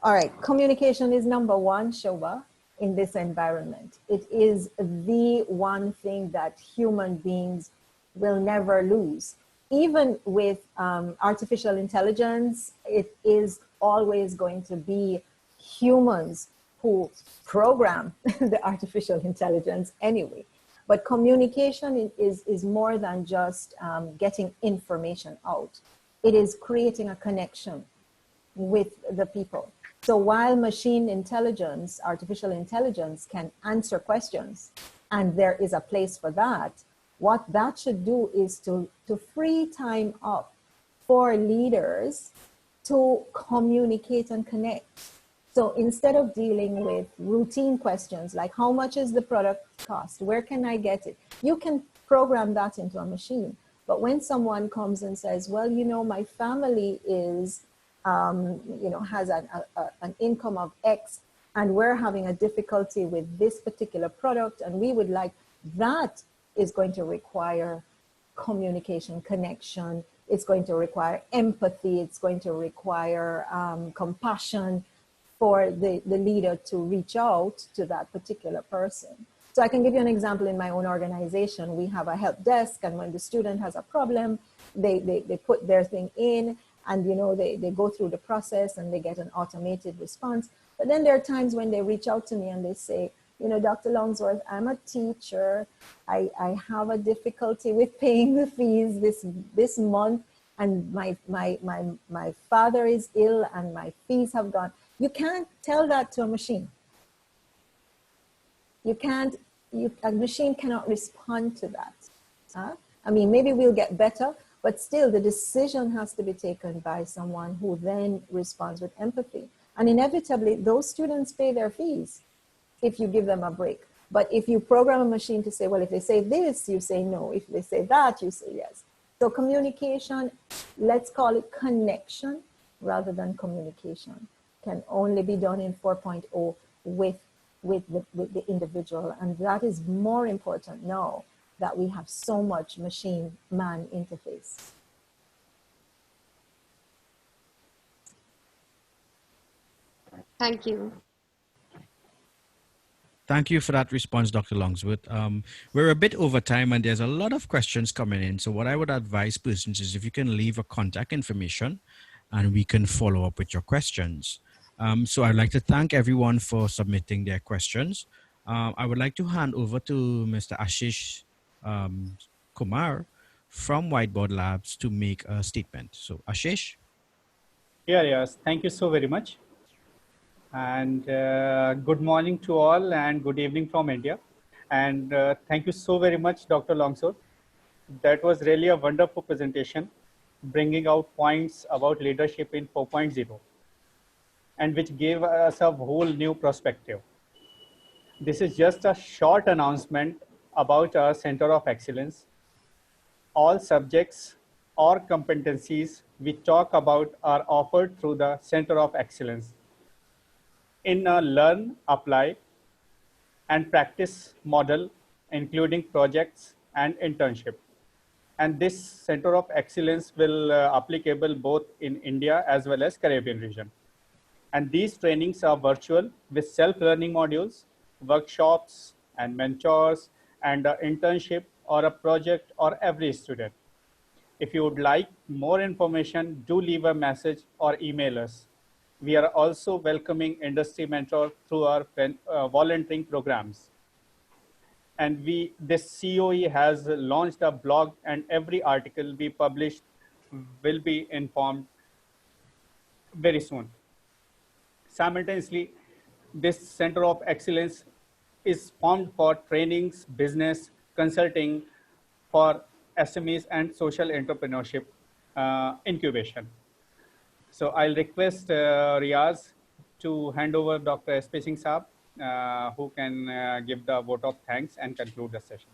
All right, communication is number one, Shobha, in this environment. It is the one thing that human beings will never lose. Even with artificial intelligence, it is always going to be humans who program the artificial intelligence anyway. But communication is more than just getting information out. It is creating a connection with the people. So while machine intelligence, artificial intelligence can answer questions, and there is a place for that, what that should do is to free time up for leaders to communicate and connect. So instead of dealing with routine questions like how much is the product cost, where can I get it, you can program that into a machine. But when someone comes and says, well, you know, my family is has an income of X, and we're having a difficulty with this particular product, and we would like, that is going to require communication, connection. It's going to require empathy. It's going to require compassion for the leader to reach out to that particular person. So I can give you an example in my own organization. We have a help desk, and when the student has a problem, they put their thing in, and they go through the process and they get an automated response. But then there are times when they reach out to me and they say, Dr. Longsworth, I'm a teacher. I have a difficulty with paying the fees this month, and my father is ill and my fees have gone. You can't tell that to a machine. A machine cannot respond to that. I mean, maybe we'll get better, but still the decision has to be taken by someone who then responds with empathy. And inevitably, those students pay their fees if you give them a break. But if you program a machine to say, well, if they say this, you say no. If they say that, you say yes. So communication, let's call it connection rather than communication, can only be done in 4.0 with the individual. And that is more important now that we have so much machine-man interface. Thank you. Thank you for that response, Dr. Longsworth. We're a bit over time and there's a lot of questions coming in. So what I would advise persons is if you can leave a contact information and we can follow up with your questions. So I'd like to thank everyone for submitting their questions. I would like to hand over to Mr. Ashish Kumar from Whiteboard Labs to make a statement. So Ashish. Yes, thank you so very much. And good morning to all and good evening from India. And thank you so very much, Dr. Longsworth. That was really a wonderful presentation, bringing out points about leadership in 4.0, and which gave us a whole new perspective. This is just a short announcement about our Center of Excellence. All subjects or competencies we talk about are offered through the Center of Excellence in a learn, apply, and practice model, including projects and internship. And this Center of Excellence will applicable both in India as well as Caribbean region. And these trainings are virtual with self-learning modules, workshops and mentors, and an internship or a project or every student. If you would like more information, do leave a message or email us. We are also welcoming industry mentor through our volunteering programs. And this COE has launched a blog, and every article we published will be informed very soon. Simultaneously, this Center of Excellence is formed for trainings, business, consulting for SMEs and social entrepreneurship incubation. So I'll request Riaz to hand over Dr. S.P. Singh Saab, who can give the vote of thanks and conclude the session.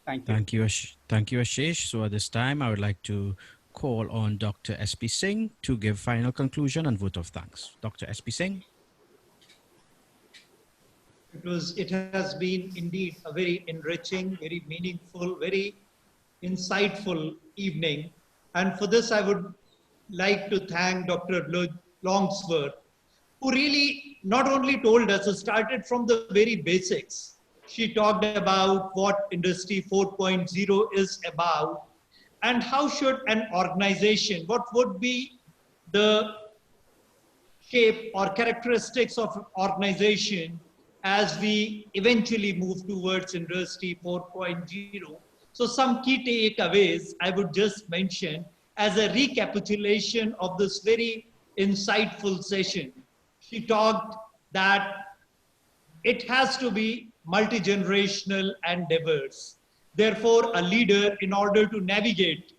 Thank you. Thank you, Ashish. So at this time, I would like to call on Dr. S.P. Singh to give final conclusion and vote of thanks. Dr. S.P. Singh. It has been indeed a very enriching, very meaningful, very insightful evening. And for this, I would like to thank Dr. Longsworth, who really not only told us, it started from the very basics. She talked about what Industry 4.0 is about and how should an organization, what would be the shape or characteristics of organization as we eventually move towards Industry 4.0. So some key takeaways I would just mention as a recapitulation of this very insightful session. She talked that it has to be multi-generational and diverse. Therefore, a leader, in order to navigate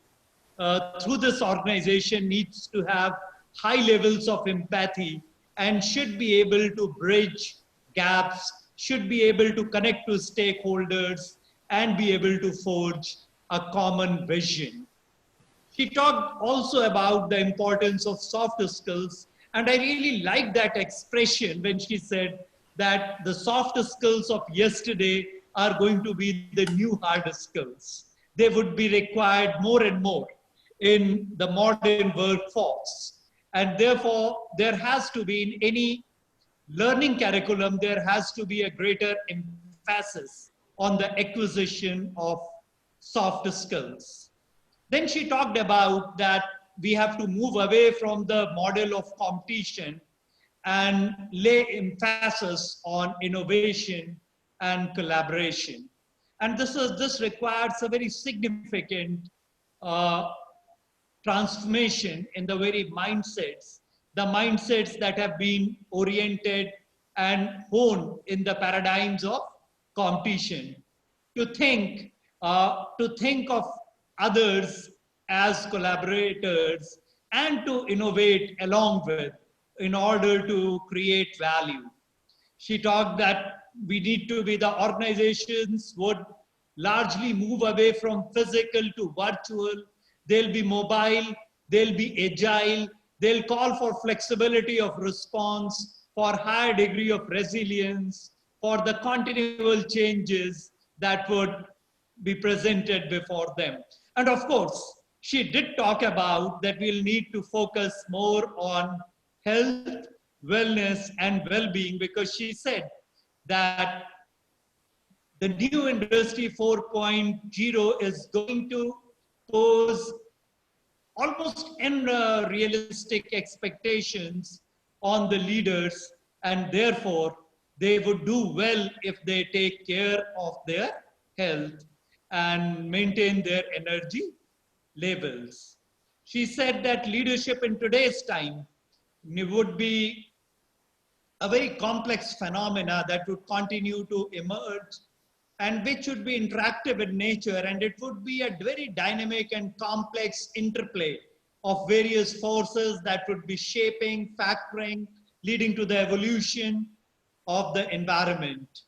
through this organization, needs to have high levels of empathy and should be able to bridge gaps, should be able to connect to stakeholders, and be able to forge a common vision. She talked also about the importance of soft skills, and I really like that expression when she said that the soft skills of yesterday are going to be the new hard skills. They would be required more and more in the modern workforce. And therefore, there has to be in any learning curriculum, there has to be a greater emphasis on the acquisition of soft skills. Then she talked about that we have to move away from the model of competition and lay emphasis on innovation and collaboration. And this requires a very significant transformation in the very mindsets, the mindsets that have been oriented and honed in the paradigms of competition. To think of others as collaborators and to innovate along with in order to create value. She talked that we need to be the organizations would largely move away from physical to virtual. They'll be mobile, they'll be agile, they'll call for flexibility of response, for higher degree of resilience, for the continual changes that would be presented before them. And of course, she did talk about that we'll need to focus more on health, wellness, and well-being, because she said that the new Industry 4.0 is going to pose almost unrealistic expectations on the leaders, and therefore they would do well if they take care of their health and maintain their energy levels. She said that leadership in today's time would be a very complex phenomena that would continue to emerge and which would be interactive in nature, and it would be a very dynamic and complex interplay of various forces that would be shaping, factoring, leading to the evolution of the environment.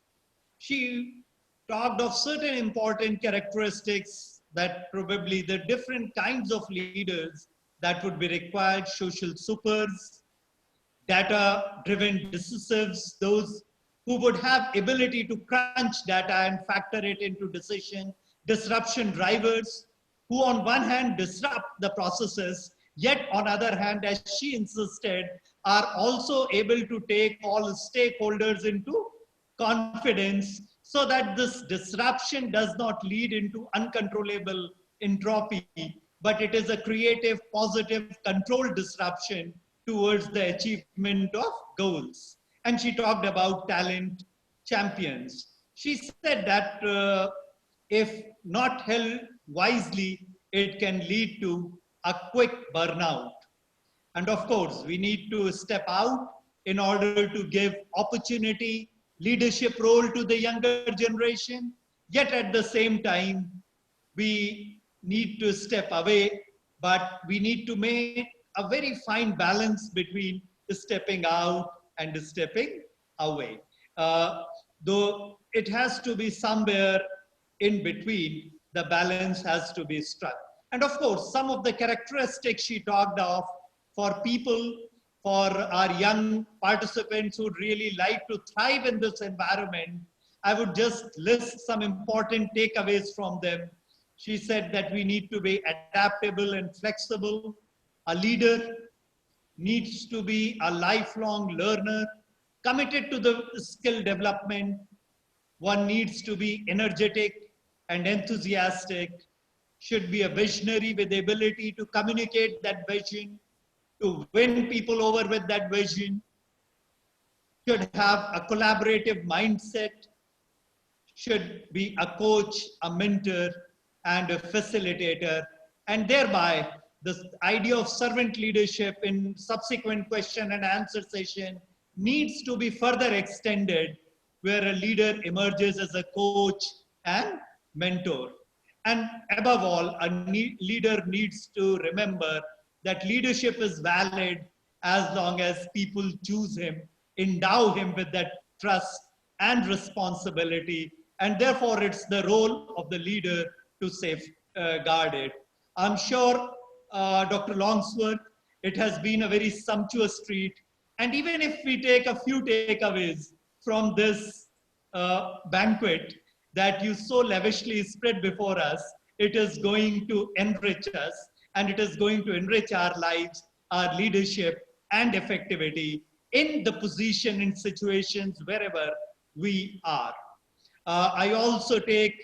She talked of certain important characteristics that probably the different kinds of leaders that would be required: social supers, data-driven decisives, those who would have ability to crunch data and factor it into decision, disruption drivers, who on one hand disrupt the processes, yet on other hand, as she insisted, are also able to take all stakeholders into confidence so that this disruption does not lead into uncontrollable entropy, but it is a creative, positive, controlled disruption towards the achievement of goals. And she talked about talent champions. She said that if not held wisely, it can lead to a quick burnout. And of course, we need to step out in order to give opportunity, leadership role to the younger generation. Yet at the same time, we need to step away, but we need to make a very fine balance between stepping out and stepping away. Though it has to be somewhere in between, the balance has to be struck. And of course, some of the characteristics she talked of for people, for our young participants who would really like to thrive in this environment, I would just list some important takeaways from them. She said that we need to be adaptable and flexible. A leader needs to be a lifelong learner, committed to the skill development. One needs to be energetic and enthusiastic, should be a visionary with the ability to communicate that vision, to win people over with that vision, should have a collaborative mindset, should be a coach, a mentor, and a facilitator, and thereby this idea of servant leadership in subsequent question and answer session needs to be further extended, where a leader emerges as a coach and mentor. And above all, a leader needs to remember that leadership is valid as long as people choose him, endow him with that trust and responsibility, and therefore it's the role of the leader to safeguard it. I'm sure, Dr. Longsworth, it has been a very sumptuous treat, and even if we take a few takeaways from this banquet that you so lavishly spread before us, it is going to enrich us, and it is going to enrich our lives, our leadership, and effectivity in the position in situations wherever we are. I also take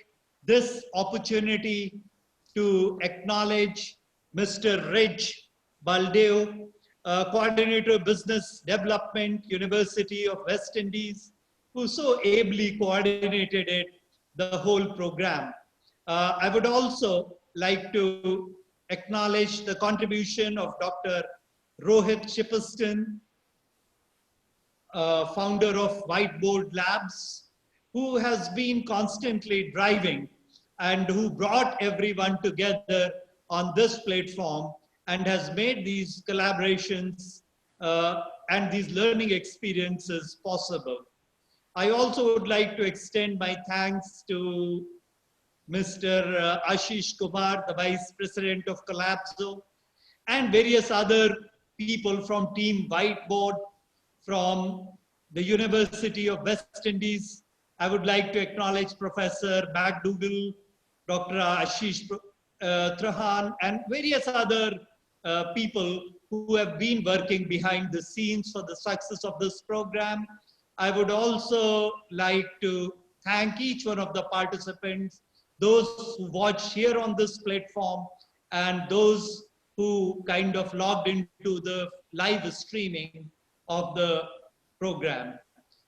this opportunity to acknowledge Mr. Rich Baldeo, Coordinator of Business Development, University of West Indies, who so ably coordinated it, the whole program. I would also like to acknowledge the contribution of Dr. Rohit Shipperston, founder of Whiteboard Labs, who has been constantly driving and who brought everyone together on this platform and has made these collaborations and these learning experiences possible. I also would like to extend my thanks to Mr. Ashish Kumar, the Vice President of Collapso, and various other people from Team Whiteboard, from the University of West Indies. I would like to acknowledge Professor McDougall, Dr. Ashish Trahan, and various other people who have been working behind the scenes for the success of this program. I would also like to thank each one of the participants, those who watched here on this platform, and those who kind of logged into the live streaming of the program.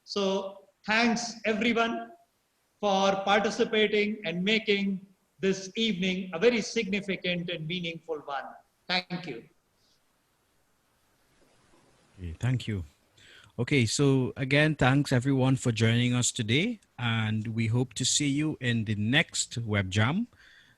So thanks everyone for participating and making this evening a very significant and meaningful one. Thank you. Okay, thank you. Okay, so again, thanks everyone for joining us today, and we hope to see you in the next web jam.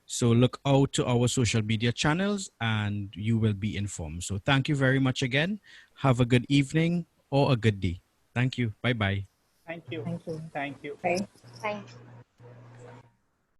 So look out to our social media channels and you will be informed. So thank you very much again. Have a good evening or a good day. Thank you. Bye-bye. Thank you. Thank you. Thank you. Bye. Thank you.